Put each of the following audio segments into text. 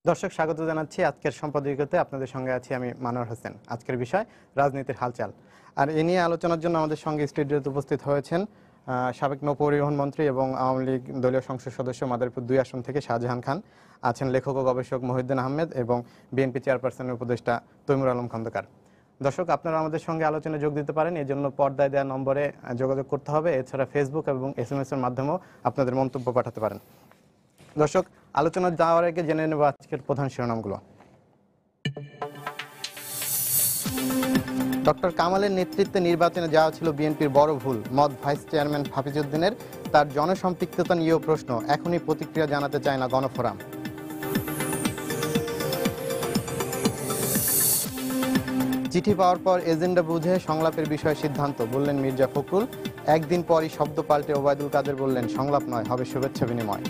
দর্শক স্বাগত জানাচ্ছি আজকের সম্পাদকীয়তে। আপনাদের সঙ্গে আছি আমি মানোয়ার হোসেন। আজকের বিষয় রাজনীতির হালচাল। আর এ নিয়ে আলোচনার জন্য আমাদের সঙ্গে স্টুডিওতে উপস্থিত হয়েছেন সাবেক নৌপরিবহন মন্ত্রী এবং আওয়ামী লীগ দলীয় সংসদ সদস্য মাদারীপুর 2 আসন থেকে শাহজাহান খান, আছেন লেখক ও গবেষক মহিউদ্দিন আহমেদ এবং বিএনপি চেয়ারপারসনের উপদেষ্টা তৈমুর আলম খন্দকার। দর্শক, আপনারা আমাদের সঙ্গে আলোচনায় যোগ দিতে পারেন। এর জন্য পর্দায় দেওয়া নম্বরে যোগাযোগ করতে হবে। এছাড়া ফেসবুক এবং SMS এর মাধ্যমেও আপনাদের মন্তব্য পাঠাতে পারেন। দর্শক, আলোচনা যাওয়ার আগে জেনে নেব আজকের প্রধান শিরোনামগুলো। ডক্টর কামালের নেতৃত্বে নির্বাচনে যাওয়া ছিল বিএনপির বড় ভুল, মত ভাইস চেয়ারম্যান হাফিজ উদ্দিনের। তার জনসম্পৃক্ততা নিয়েও প্রশ্ন, এখনই প্রতিক্রিয়া জানাতে চায় না গণফোরাম। চিঠি পাওয়ার পর এজেন্ডা বুঝে সংলাপের বিষয়ে সিদ্ধান্ত, বললেন মির্জা ফখরুল। একদিন পরই শব্দ পাল্টে ওবায়দুল কাদের বললেন, সংলাপ নয়, হবে শুভেচ্ছা বিনিময়।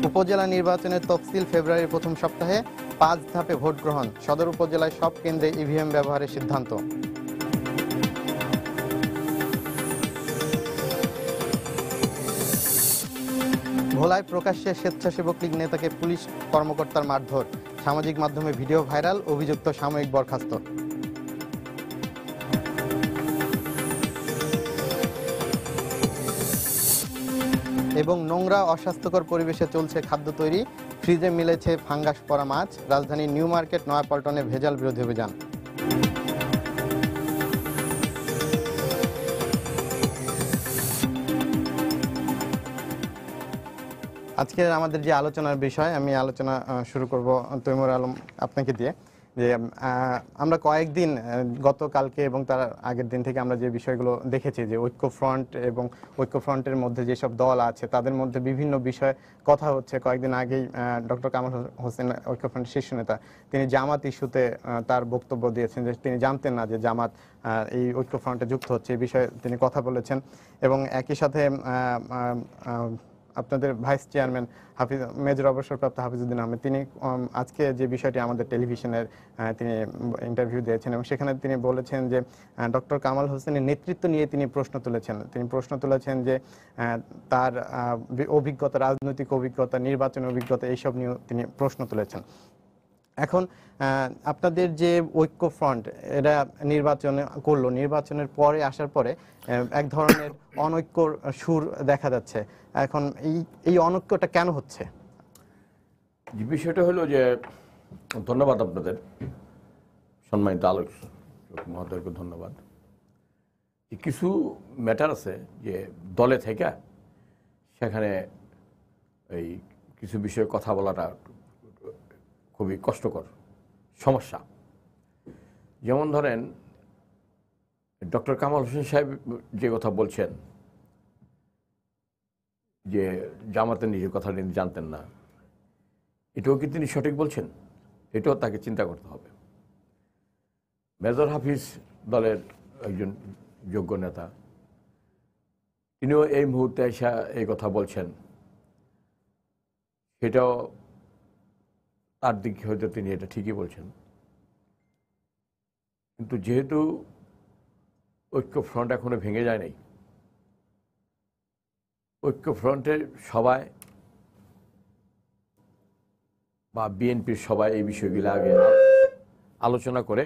উপজেলা নির্বাচনের তফসিল ফেব্রুয়ারির প্রথম সপ্তাহে, 5 ধাপে ভোট গ্রহণ। সদর উপজেলায় সব কেন্দ্রে ইভিএম ব্যবহারের সিদ্ধান্ত। ভোলায় প্রকাশ্যে স্বেচ্ছাসেবক লীগ নেতাকে পুলিশ কর্মকর্তার মারধর। সামাজিক মাধ্যমে ভিডিও ভাইরাল, অভিযুক্ত সাময়িক বরখাস্ত। এবং নোংরা অস্বাস্থ্যকর পরিবেশে চলছে খাদ্য তৈরি, ফ্রিজে মিলেছে ফাঙ্গাস পড়া মাছ। রাজধানীর নিউ মার্কেট নয়াপল্টনে ভেজাল বিরোধী অভিযান। আজকের আমাদের যে আলোচনার বিষয়, আমি আলোচনা শুরু করব তৈমুর আলম আপনাকে দিয়ে। যে আমরা কয়েকদিন, গতকালকে এবং তার আগের দিন থেকে আমরা যে বিষয়গুলো দেখেছি, যে ঐক্যফ্রন্ট এবং ঐক্যফ্রন্টের মধ্যে যেসব দল আছে তাদের মধ্যে বিভিন্ন বিষয়ে কথা হচ্ছে। কয়েকদিন আগেই ডক্টর কামাল হোসেন, ঐক্যফ্রন্টের শীর্ষ নেতা, তিনি জামাত ইস্যুতে তার বক্তব্য দিয়েছেন যে তিনি জানতেন না যে জামাত এই ঐক্যফ্রন্টে যুক্ত হচ্ছে। এই বিষয়ে তিনি কথা বলেছেন। এবং একই সাথে আপনাদের ভাইস চেয়ারম্যান মেজর অবসরপ্রাপ্ত হাফিজ উদ্দিন আহমেদ, তিনি আজকে যে বিষয়টি আমাদের টেলিভিশনের তিনি ইন্টারভিউ দিয়েছেন এবং সেখানে তিনি বলেছেন যে ডক্টর কামাল হোসেনের নেতৃত্ব নিয়ে তিনি প্রশ্ন তুলেছেন যে তার অভিজ্ঞতা, রাজনৈতিক অভিজ্ঞতা, নির্বাচনের অভিজ্ঞতা, এইসব নিয়েও তিনি প্রশ্ন তুলেছেন। এখন আপনাদের যে ঐক্যফ্রন্ট, এরা নির্বাচনে করলো, নির্বাচনের পরে আসার পরে এক ধরনের অনৈক্যর সুর দেখা যাচ্ছে। এখন এই অনৈক্যটা কেন হচ্ছে? বিষয়টা হলো যে, ধন্যবাদ আপনাদের সম্মানিত আলোচক মহোদয়কে ধন্যবাদ। কিছু ম্যাটার আছে যে দলে থেকে সেখানে এই কিছু বিষয়ে কথা বলাটা খুবই কষ্টকর সমস্যা। যেমন ধরেন, ডক্টর কামাল হোসেন সাহেব যে কথা বলছেন যে জামাতের নিজের কথা তিনি জানতেন না, এটাও কি তিনি সঠিক বলছেন? এটাও তাকে চিন্তা করতে হবে। মেজর হাফিজ দলের একজন যোগ্য নেতা, তিনিও এই মুহূর্তে এসে এই কথা বলছেন, সেটাও তার দিকে হয়তো তিনি এটা ঠিকই বলছেন। কিন্তু যেহেতু ঐক্যফ্রন্ট এখনো ভেঙে যায় নাই, ঐক্যফ্রন্টের সবাই বা বিএনপির সবাই এই বিষয়গুলো আগে আলোচনা করে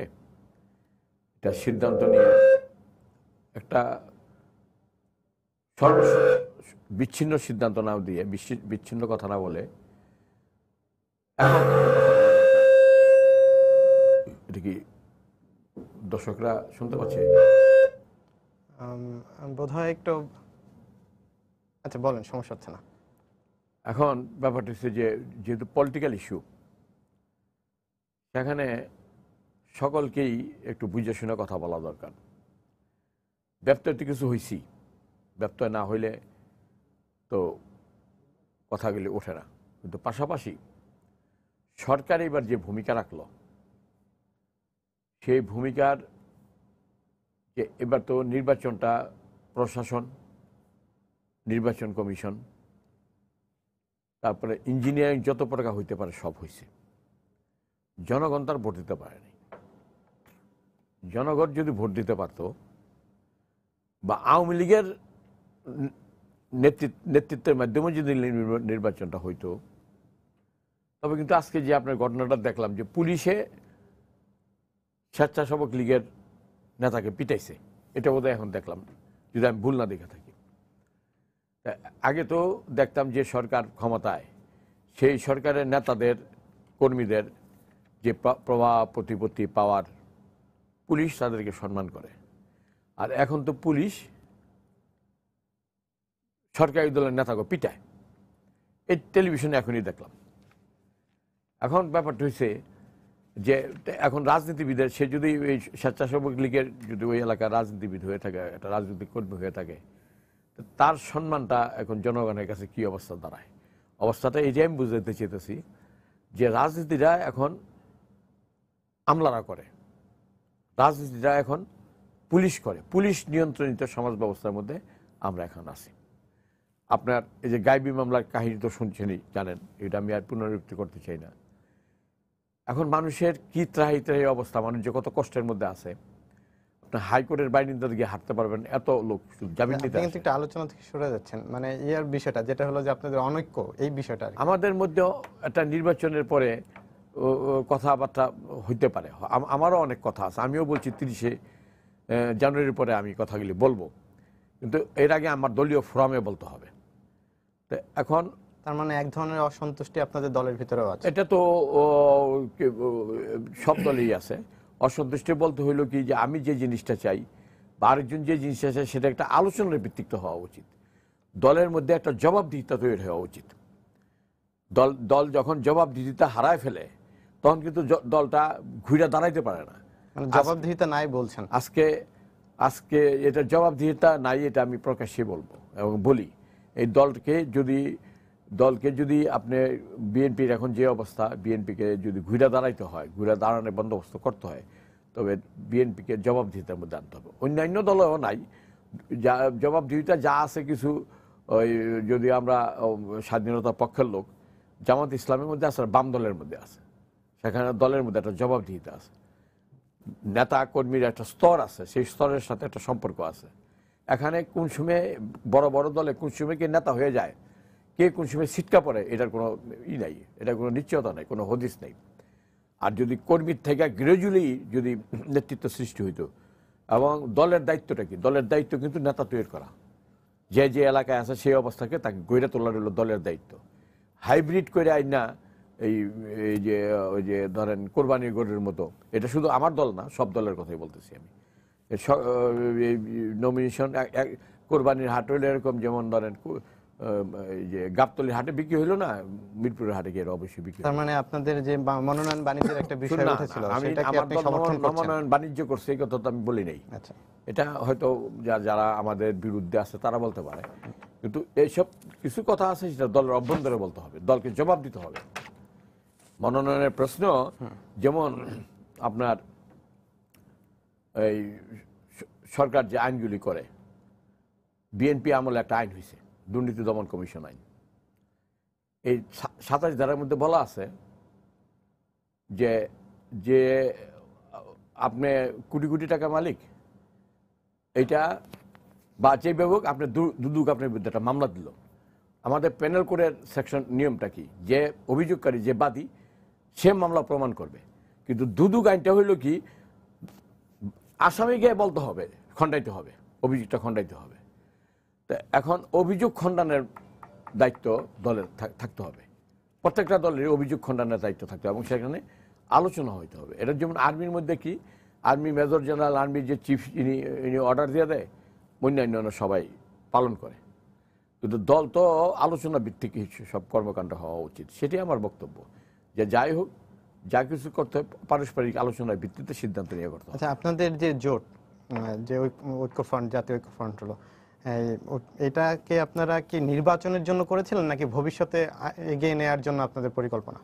এটা সিদ্ধান্ত নিয়ে একটা বিচ্ছিন্ন সিদ্ধান্ত না দিয়ে, বিচ্ছিন্ন কথা না বলে, এটা কি দর্শকরা শুনতে পাচ্ছে? বোধহয় একটু, আচ্ছা বলেন, সমস্যা হচ্ছে না। এখন ব্যাপারটা হচ্ছে যে, যেহেতু পলিটিক্যাল ইস্যু, সেখানে সকলকেই একটু বুঝে শুনে কথা বলা দরকার। ব্যত্যয় তো কিছু হয়েছি, ব্যত্যয় না হইলে তো কথাগুলি ওঠে না। কিন্তু পাশাপাশি সরকার এবার যে ভূমিকা রাখলো, সেই ভূমিকার যে এবার তো নির্বাচনটা প্রশাসন, নির্বাচন কমিশন, তারপরে ইঞ্জিনিয়ারিং, যত প্রকার হইতে পারে সব হয়েছে। জনগণ তার ভোট দিতে পারেনি। জনগণ যদি ভোট দিতে পারত, বা আওয়ামী লীগের নেতৃত্বের মাধ্যমে যদি নির্বাচনটা হইতো, তবে কিন্তু আজকে যে আপনার ঘটনাটা দেখলাম যে পুলিশে স্বেচ্ছাসেবক লীগের নেতাকে পিটাইছে, এটা বোধহয় এখন দেখলাম, যদি আমি ভুল না দেখে থাকি। আগে তো দেখতাম যে সরকার ক্ষমতায়, সেই সরকারের নেতাদের কর্মীদের যে প্রভাব প্রতিপত্তি পাওয়ার, পুলিশ তাদেরকে সম্মান করে। আর এখন তো পুলিশ সরকারি দলের নেতাকে পিটায়, এই টেলিভিশনে এখনই দেখলাম। এখন ব্যাপারটা হয়েছে যে এখন রাজনীতিবিদের, সে যদি এই স্বেচ্ছাসেবক লীগের যদি ওই এলাকার রাজনীতিবিদ হয়ে থাকে, একটা রাজনৈতিক কর্মী হয়ে থাকে, তার সম্মানটা এখন জনগণের কাছে কি অবস্থা দাঁড়ায়। অবস্থাটা এই যে আমি বুঝাতে চেয়েছি যে রাজনীতিরা এখন আমলারা করে, রাজনীতিরা এখন পুলিশ করে, পুলিশ নিয়ন্ত্রণিত সমাজ ব্যবস্থার মধ্যে আমরা এখন আছি। আপনার এই যে গাইবি মামলার কাহিনী তো শুনছেনই, জানেন, এটা আমি আর পুনরাবৃত্তি করতে চাই না। এখন মানুষের কি ত্রাহি ত্রাহি অবস্থা, মানুষ যে কত কষ্টের মধ্যে আছে। আপনার হাইকোর্টের বাইরে গিয়ে হাঁটতে পারবেন, এত লোক জামিন নিতে। কিন্তু একটা আলোচনা থেকে সরে যাচ্ছেন, মানে ইয়ার বিষয়টা যেটা হলো যে আপনাদের অনৈক্য, এই বিষয়টা আমাদের মধ্যে একটা নির্বাচনের পরে কথাবার্তা হইতে পারে। আমারও অনেক কথা আছে, আমিও বলছি 30শে জানুয়ারির পরে আমি কথাগুলি বলবো, কিন্তু এর আগে আমার দলীয় ফোরামে বলতে হবে। তো এখন তার মানে এক ধরনের অসন্তুষ্টি আপনাদের দলের ভিতরেও আছে। এটা তো সব দলেই আছে। অসন্তুষ্টি বলতে হইলো কি, যে আমি যে জিনিসটা চাই বা আরেকজন যে জিনিসটা চাই, সেটা একটা আলোচনার ভিত্তিক হওয়া উচিত। দলের মধ্যে একটা জবাবদিহিতা তৈরি হওয়া উচিত। দল যখন জবাবদিহিতা হারায় ফেলে, তখন কিন্তু দলটা ঘুরে দাঁড়াইতে পারে না। মানে জবাবদিহিতা নাই বলছেন আজকে এটা জবাবদিহিতা নাই, এটা আমি প্রকাশ্যে বলবো এবং বলি। এই দলকে যদি আপনি বিএনপির এখন যে অবস্থা, বিএনপিকে যদি ঘুরে দাঁড়াইতে হয়, ঘুরে দাঁড়ানোর বন্দোবস্ত করতে হয়, তবে বিএনপিকে জবাবদিহিতার মধ্যে আনতে হবে। অন্যান্য দলেও নাই জবাবদিহিতা, যা আছে কিছু ওই, যদি আমরা স্বাধীনতা পক্ষের লোক, জামাত ইসলামের মধ্যে আছে, বাম দলের মধ্যে আছে, সেখানে দলের মধ্যে একটা জবাবদিহিতা আছে। নেতা কর্মীর একটা স্তর আছে, সেই স্তরের সাথে একটা সম্পর্ক আছে। এখানে কোন সময় বড় বড় দলে কোন সময় কে নেতা হয়ে যায়, কে কোন সময় ছিটকা পড়ে, এটার কোনো নাই, এটা কোনো নিশ্চয়তা নাই, কোনো হদিস নেই। আর যদি কর্মীর থেকে গ্রাজুয়ালি যদি নেতৃত্ব সৃষ্টি হইতো, এবং দলের দায়িত্বটা কি, দলের দায়িত্ব কিন্তু নেতা তৈরি করা, যে যে এলাকায় আছে সেই অবস্থাকে তাকে গড়ে তোলার হলো দলের দায়িত্ব। হাইব্রিড করে আইনা এই যে ওই যে ধরেন কোরবানির গরুর মতো, এটা শুধু আমার দল না, সব দলের কথাই বলতেছি আমি। নমিনেশন কোরবানির হাট হইলে এরকম, যেমন ধরেন এই যে গাবতলির হাটে বিক্রি হইলো না, মিরপুরের হাটে গিয়ে অবশ্যই বিক্রি। তার মানে আপনাদের যে মনোনয়ন বাণিজ্যের একটা বিষয় উঠেছিল, সেটাকে আপনি সমর্থন করছেন? মনোনয়ন বাণিজ্য করছে এই কথা তো আমি বলি নাই। আচ্ছা, এটা হয়তো যারা আমাদের বিরুদ্ধে আছে তারা বলতে পারে, কিন্তু এইসব কিছু কথা আছে সেটা দলের অভ্যন্তরে বলতে হবে, দলকে জবাব দিতে হবে। মনোনয়নের প্রশ্ন, যেমন আপনার এই সরকার যে আইনগুলি করে, বিএনপি আমলে একটা আইন হয়েছে, দুর্নীতি দমন কমিশন আইন। এই 27 ধারার মধ্যে বলা আছে যে যে আপনি কোটি কোটি টাকা মালিক, এইটা বা যে বিভাগ আপনি দুদক আপনার বিরুদ্ধে একটা মামলা দিল, আমাদের প্যানেল কোডের সেকশন নিয়মটা কি, যে অভিযোগকারী যে বাদী সে মামলা প্রমাণ করবে। কিন্তু দুদক আইনটা হইল কি, আসামিকে বলতে হবে, খণ্ডাইতে হবে, অভিযোগটা খণ্ডাইতে হবে। তো এখন অভিযোগ খণ্ডানোর দায়িত্ব দলের থাকতে হবে, প্রত্যেকটা দলের অভিযোগ খণ্ডানোর দায়িত্ব থাকতে হবে, এবং সেখানে আলোচনা হইতে হবে। এটা যেমন আর্মির মধ্যে কি, আর্মি মেজর জেনারেল, আর্মির যে চিফ, ইনি অর্ডার দিয়ে দেয়, অন্যান্য সবাই পালন করে। কিন্তু দল তো আলোচনা ভিত্তিক সব কর্মকাণ্ড হওয়া উচিত, সেটি আমার বক্তব্য। যে যাই হোক, যা কিছু করতে হয় পারস্পরিক আলোচনার ভিত্তিতে সিদ্ধান্ত নিয়ে করতে হবে। আচ্ছা, আপনাদের যে জোট, যে ঐক্যফ্রন্ট, জাতীয় ঐক্যফ্রন্ট হলো, এটাকে আপনারা কি নির্বাচনের জন্য করেছিলেন, নাকি ভবিষ্যতে এগিয়ে নেওয়ার জন্য আপনাদের পরিকল্পনা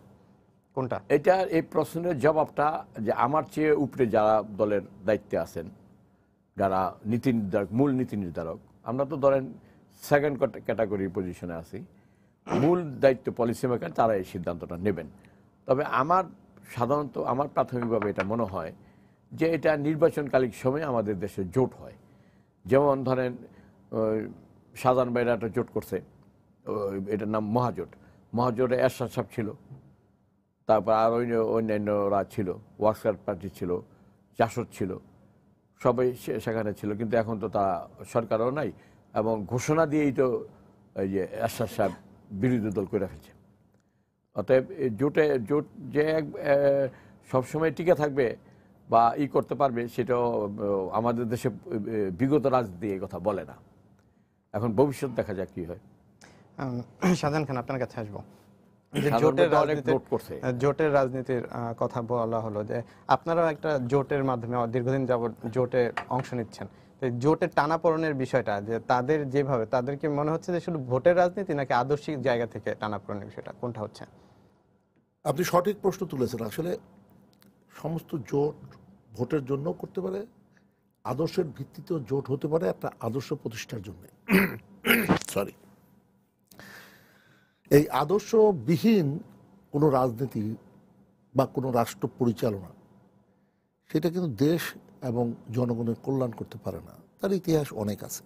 কোনটা? এটা এই প্রশ্নের জবাবটা, যে আমার চেয়ে উপরে যারা দলের দায়িত্বে আছেন, যারা নীতি নির্ধারক, মূল নীতি নির্ধারক, আমরা তো ধরেন সেকেন্ড ক্যাটাগরির পজিশনে আছি, মূল দায়িত্ব পলিসি মেকার, তারা এই সিদ্ধান্তটা নেবেন। তবে সাধারণত আমার প্রাথমিকভাবে এটা মনে হয় যে এটা নির্বাচনকালীন সময়ে আমাদের দেশে জোট হয়। যেমন ধরেন শাহজাহান ভাইরা একটা জোট করছে, এটার নাম মহাজোট। মহাজোটে এরশাদ সাহেব ছিল, তারপর আর অন্যান্যরা ছিল, ওয়ার্কার পার্টি ছিল, জাসদ ছিল, সবাই সেখানে ছিল। কিন্তু এখন তো তা সরকারও নাই, এবং ঘোষণা দিয়েই তো এই যে এরশাদ সাহেব বিরোধী দল করে ফেলছে। অতএব জোট যে সবসময় টিকে থাকবে বা করতে পারবে, সেটাও আমাদের দেশে বিগত রাজনীতি এই কথা বলে না। এখন ভবিষ্যৎ দেখা যাক কি হয়। শাহজাহান খান, আপনার কাছে আসবো। যে জোটের রাজনীতির কথা বলা হলো, যে আপনারাও একটা জোটের মাধ্যমে দীর্ঘদিন যাবত জোটে অংশ নিচ্ছেন। জোটের টানাপোড়েনের বিষয়টা, যে তাদের যেভাবে, তাদেরকে মনে হচ্ছে যে শুধু ভোটের রাজনীতি নাকি আদর্শিক জায়গা থেকে টানাপোড়েনের বিষয়টা, কোনটা হচ্ছে? আপনি সঠিক প্রশ্ন তুলেছেন। আসলে সমস্ত জোট ভোটের জন্য করতে পারে, আদর্শের ভিত্তিতেও জোট হতে পারে একটা আদর্শ প্রতিষ্ঠার জন্য। সরি, এই আদর্শবিহীন কোনো রাজনীতি বা কোনো রাষ্ট্র পরিচালনা, সেটা কিন্তু দেশ এবং জনগণের কল্যাণ করতে পারে না। তার ইতিহাস অনেক আছে।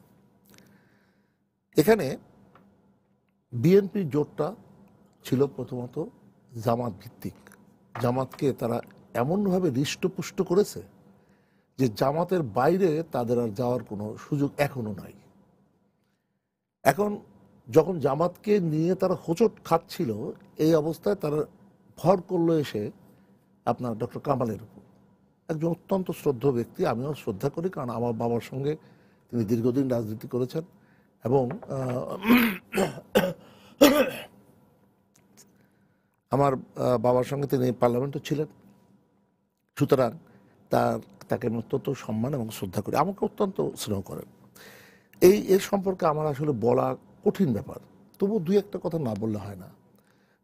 এখানে বিএনপির জোটটা ছিল প্রথমত জামাত ভিত্তিক। জামাতকে তারা এমনভাবে হৃষ্টপুষ্ট করেছে যে জামাতের বাইরে তাদের আর যাওয়ার কোনো সুযোগ এখনো নাই। এখন যখন জামাতকে নিয়ে তারা হোঁচট খাচ্ছিল, এই অবস্থায় তারা ভর করলো এসে আপনার ডক্টর কামালের উপর। একজন অত্যন্ত শ্রদ্ধেয় ব্যক্তি, আমিও শ্রদ্ধা করি, কারণ আমার বাবার সঙ্গে তিনি দীর্ঘদিন রাজনীতি করেছেন এবং আমার বাবার সঙ্গে তিনি পার্লামেন্টও ছিলেন। সুতরাং তাকে আমি অত্যন্ত সম্মান এবং শ্রদ্ধা করি, আমাকে অত্যন্ত স্নেহ করেন। এর সম্পর্কে আমার আসলে বলা কঠিন ব্যাপার, তবু দুই একটা কথা না বললে হয় না।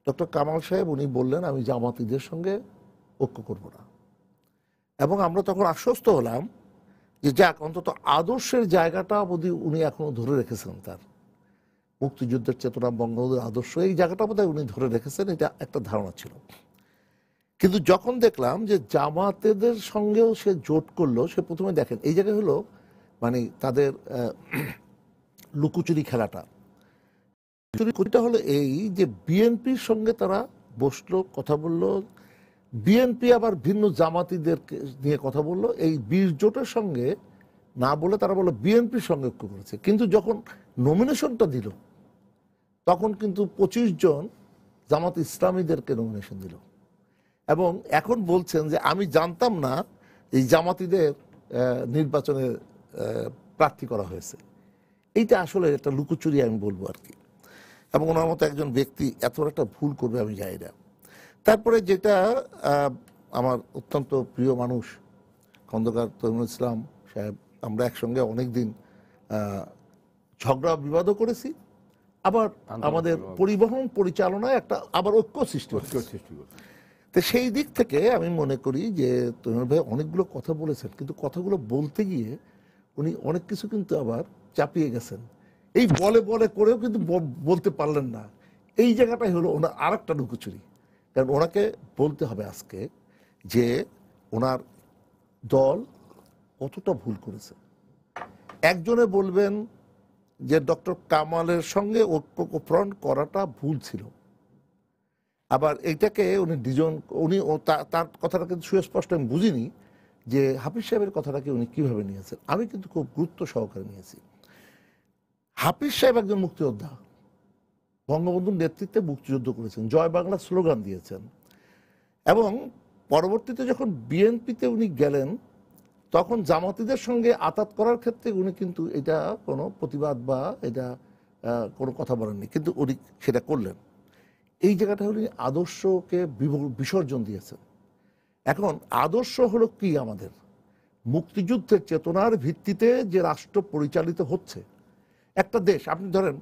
ডক্টর কামাল সাহেব উনি বললেন আমি জামাতিদের সঙ্গে ঐক্য করব না, এবং আমরা তখন আশ্বস্ত হলাম যে যাক, অন্তত আদর্শের জায়গাটা বোধহয় উনি এখনো ধরে রেখেছেন। তার মুক্তিযুদ্ধের চেতনা, বঙ্গবন্ধুর আদর্শ, এই জায়গাটা বোধহয় উনি ধরে রেখেছেন, এটা একটা ধারণা ছিল। কিন্তু যখন দেখলাম যে জামাতেদের সঙ্গেও সে জোট করলো, সে প্রথমে দেখেন এই জায়গায় হলো মানে তাদের লুকোচুরি খেলাটা। লুকোচুরিটা হলো এই যে বিএনপির সঙ্গে তারা বসলো, কথা বললো, বিএনপি আবার ভিন্ন জামাতিদের নিয়ে কথা বললো, এই 20 জোটের সঙ্গে না বলে তারা বললো বিএনপির সঙ্গে ঐক্য করেছে। কিন্তু যখন নমিনেশনটা দিল, তখন কিন্তু 25 জন জামাত ইসলামীদেরকে নমিনেশন দিল, এবং এখন বলছেন যে আমি জানতাম না এই জামাতিদের নির্বাচনে প্রার্থী করা হয়েছে। এইটা আসলে একটা লুকোচুরি আমি বলবো আর কি, এবং ওনার মতো একজন ব্যক্তি এত একটা ভুল করবে আমি জানি না। তারপরে যেটা আমার অত্যন্ত প্রিয় মানুষ খন্দকার তৈমুর ইসলাম সাহেব, আমরা একসঙ্গে অনেক দিন ঝগড়া বিবাদও করেছি, আবার আমাদের পরিবহন পরিচালনায় একটা আবার ঐক্য সৃষ্টি করছে। তো সেই দিক থেকে আমি মনে করি যে তৈমুর ভাই অনেকগুলো কথা বলেছেন, কিন্তু কথাগুলো বলতে গিয়ে উনি অনেক কিছু কিন্তু আবার চাপিয়ে গেছেন। এই বলে বলে করেও কিন্তু বলতে পারলেন না। এই জায়গাটাই হলো ওনার আর একটা লুকোচুরি। কারণ ওনাকে বলতে হবে আজকে যে ওনার দল কতটা ভুল করেছে। একজনে বলবেন যে ডক্টর কামালের সঙ্গে ঐক্যফ্রন্ট করাটা ভুল ছিল, আবার এইটাকে উনি তার কথাটা কিন্তু সুস্পষ্ট আমি বুঝিনি যে হাফিজ সাহেবের কথাটাকে উনি কিভাবে নিয়েছেন। আমি কিন্তু খুব গুরুত্ব সহকারে নিয়েছি। হাফিজ সাহেব একজন মুক্তিযোদ্ধা, বঙ্গবন্ধুর নেতৃত্বে মুক্তিযুদ্ধ করেছেন, জয় বাংলা স্লোগান দিয়েছেন, এবং পরবর্তীতে যখন বিএনপিতে উনি গেলেন, তখন জামাতিদের সঙ্গে আতাত করার ক্ষেত্রে উনি কিন্তু এটা কোনো প্রতিবাদ বা এটা কোনো কথা বলেননি, কিন্তু উনি সেটা করলেন। এই জায়গাটা উনি আদর্শকে বিসর্জন দিয়েছেন। এখন আদর্শ হলো কি, আমাদের মুক্তিযুদ্ধের চেতনার ভিত্তিতে যে রাষ্ট্র পরিচালিত হচ্ছে একটা দেশ। আপনি ধরেন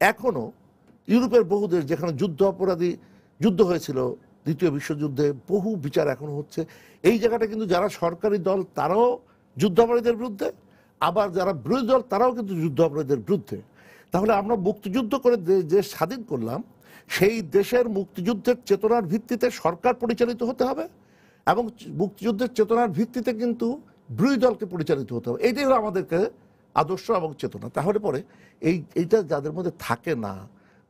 এখনো ইউরোপের বহু দেশ যেখানে যুদ্ধ হয়েছিল, দ্বিতীয় বিশ্বযুদ্ধে বহু বিচার এখনো হচ্ছে। এই জায়গাটা কিন্তু যারা সরকারি দল তারাও যুদ্ধাপরাধীদের বিরুদ্ধে, আবার যারা বিরোধী দল তারাও কিন্তু যুদ্ধাপরাধীদের বিরুদ্ধে। তাহলে আমরা মুক্তিযুদ্ধ করে দেশ স্বাধীন করলাম, সেই দেশের মুক্তিযুদ্ধের চেতনার ভিত্তিতে সরকার পরিচালিত হতে হবে, এবং মুক্তিযুদ্ধের চেতনার ভিত্তিতে কিন্তু বিরোধী দলকে পরিচালিত হতে হবে। এইটাই হলো আদর্শ এবং চেতনা, তাহলে পরে এইটা যাদের মধ্যে থাকে না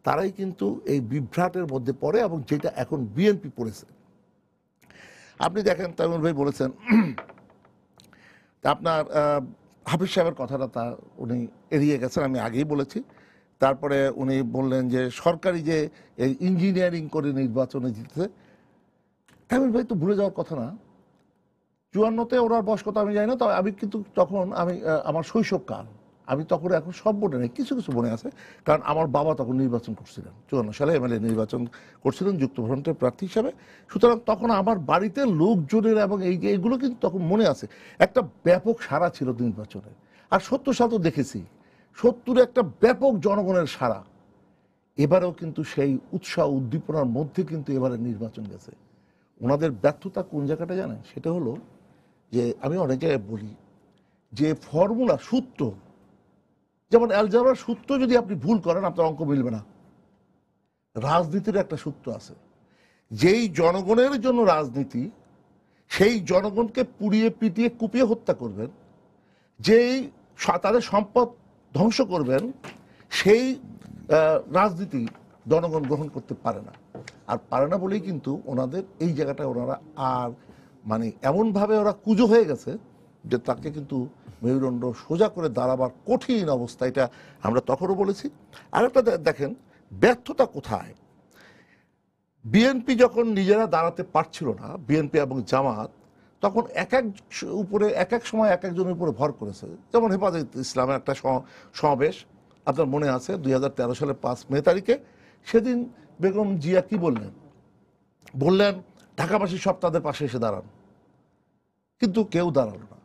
তারাই কিন্তু এই বিভ্রাটের মধ্যে পড়ে, এবং যেটা এখন বিএনপি পড়েছে। আপনি দেখেন তামিম ভাই বলেছেন আপনার হাফিজ সাহেবের কথাটা তা উনি এড়িয়ে গেছেন, আমি আগেই বলেছি। তারপরে উনি বললেন যে সরকারি যে এই ইঞ্জিনিয়ারিং করে নির্বাচনে জিতছে, তামিম ভাই তো ভুলে যাওয়ার কথা না, 54-তে ওনার বয়স কত আমি জানি না, তবে আমি কিন্তু তখন আমার শৈশবকাল, আমি তখন এখন সব মনে নেই, কিছু কিছু মনে আছে, কারণ আমার বাবা তখন নির্বাচন করছিলেন, 54 সালে এমএলএ নির্বাচন করছিলেন যুক্তফ্রন্টের প্রার্থী হিসাবে। সুতরাং তখন আমার বাড়িতে লোকজনের এবং এইগুলো কিন্তু তখন মনে আছে, একটা ব্যাপক সাড়া ছিল নির্বাচনে। আর 70 সাল তো দেখেছি, 70-এ একটা ব্যাপক জনগণের সাড়া। এবারেও কিন্তু সেই উৎসাহ উদ্দীপনার মধ্যে কিন্তু এবারে নির্বাচন গেছে। ওনাদের ব্যর্থতা কোন জায়গাটা জানেন? সেটা হলো যে আমি অনেক জায়গায় বলি যে ফর্মুলা, সূত্র, যেমন অ্যালজেব্রার সূত্র যদি আপনি ভুল করেন আপনার অঙ্ক মিলবে না। রাজনীতির একটা সূত্র আছে, যেই জনগণের জন্য রাজনীতি, সেই জনগণকে পুড়িয়ে পিটিয়ে কুপিয়ে হত্যা করবেন, যেই তাদের সম্পদ ধ্বংস করবেন, সেই রাজনীতি জনগণ গ্রহণ করতে পারে না। আর পারে না বলেই কিন্তু ওনাদের এই জায়গাটা ওনারা আর মানে এমনভাবে ওরা কুজো হয়ে গেছে যে তাকে কিন্তু মেরুদণ্ড সোজা করে দাঁড়াবার কঠিন অবস্থা। এটা আমরা তখনও বলেছি। আরেকটা দেখেন ব্যর্থতা কোথায়। বিএনপি যখন নিজেরা দাঁড়াতে পারছিল না, বিএনপি এবং জামাত, তখন এক এক সময় এক একজনের উপরে ভর করেছে। যেমন হেফাজত ইসলামের একটা সমাবেশ আপনার মনে আছে 2013 সালের 5 মে তারিখে। সেদিন বেগম জিয়া কি বললেন ঢাকাবাসী সব তাদের পাশে এসে দাঁড়ান, কিন্তু কেউ দাঁড়ালো না।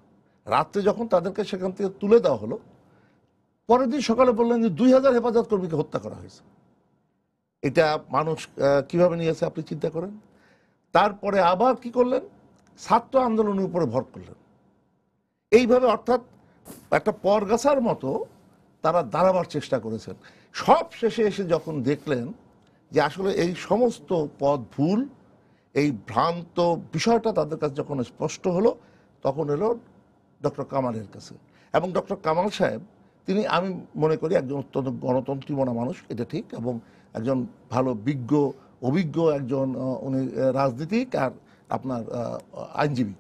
রাত্রে যখন তাদেরকে সেখান থেকে তুলে দেওয়া হলো, পরের দিন সকালে বললেন যে 2000 হেফাজত কর্মীকে হত্যা করা হয়েছে। এটা মানুষ কিভাবে নিয়েছে আপনি চিন্তা করেন। তারপরে আবার কি করলেন, ছাত্র আন্দোলনের উপরে ভর করলেন। এইভাবে অর্থাৎ একটা পরগাছার মতো তারা দাঁড়াবার চেষ্টা করেছেন। সব শেষে এসে যখন দেখলেন যে আসলে এই সমস্ত পথ ভুল, এই ভ্রান্ত বিষয়টা তাদের কাছে যখন স্পষ্ট হলো, তখন এলো ডক্টর কামালের কাছে। এবং ডক্টর কামাল সাহেব তিনি, আমি মনে করি একজন অত্যন্ত গণতন্ত্রী মনা মানুষ, এটা ঠিক, এবং একজন ভালো অভিজ্ঞ একজন উনি রাজনীতিক আর আপনার আইনজীবী।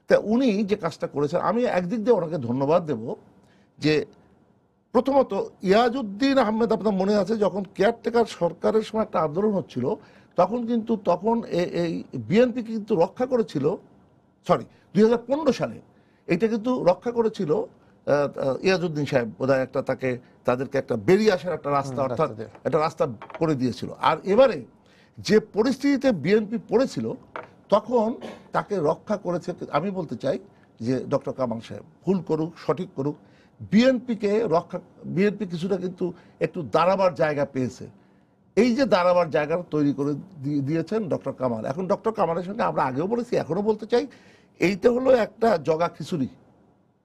তা উনি যে কাজটা করেছেন, আমি একদিক দিয়ে ওনাকে ধন্যবাদ দেব যে প্রথমত ইয়াজউদ্দিন আহমেদ, আপনার মনে আছে যখন কেয়ারটেকার সরকারের সময় একটা আন্দোলন হচ্ছিল, তখন এই বিএনপি কিন্তু রক্ষা করেছিল, 2015 সালে এটা কিন্তু রক্ষা করেছিল ইয়াজউদ্দিন সাহেব, বোধহয় তাদেরকে একটা বেরিয়ে আসার একটা রাস্তা, অর্থাৎ একটা রাস্তা করে দিয়েছিল। আর এবারে যে পরিস্থিতিতে বিএনপি পড়েছিল, তখন তাকে রক্ষা করেছে, আমি বলতে চাই যে ডক্টর কামাল সাহেব, ভুল করুক সঠিক করুক, বিএনপি কিছুটা কিন্তু একটু দাঁড়াবার জায়গা পেয়েছে। এই যে দাঁড়াবার জায়গাটা তৈরি করে দিয়েছেন ডক্টর কামাল। এখন ডক্টর কামালের সঙ্গে আমরা আগেও বলেছি, এখনো বলতে চাই, এইটা হলো একটা জগা খিচুড়ি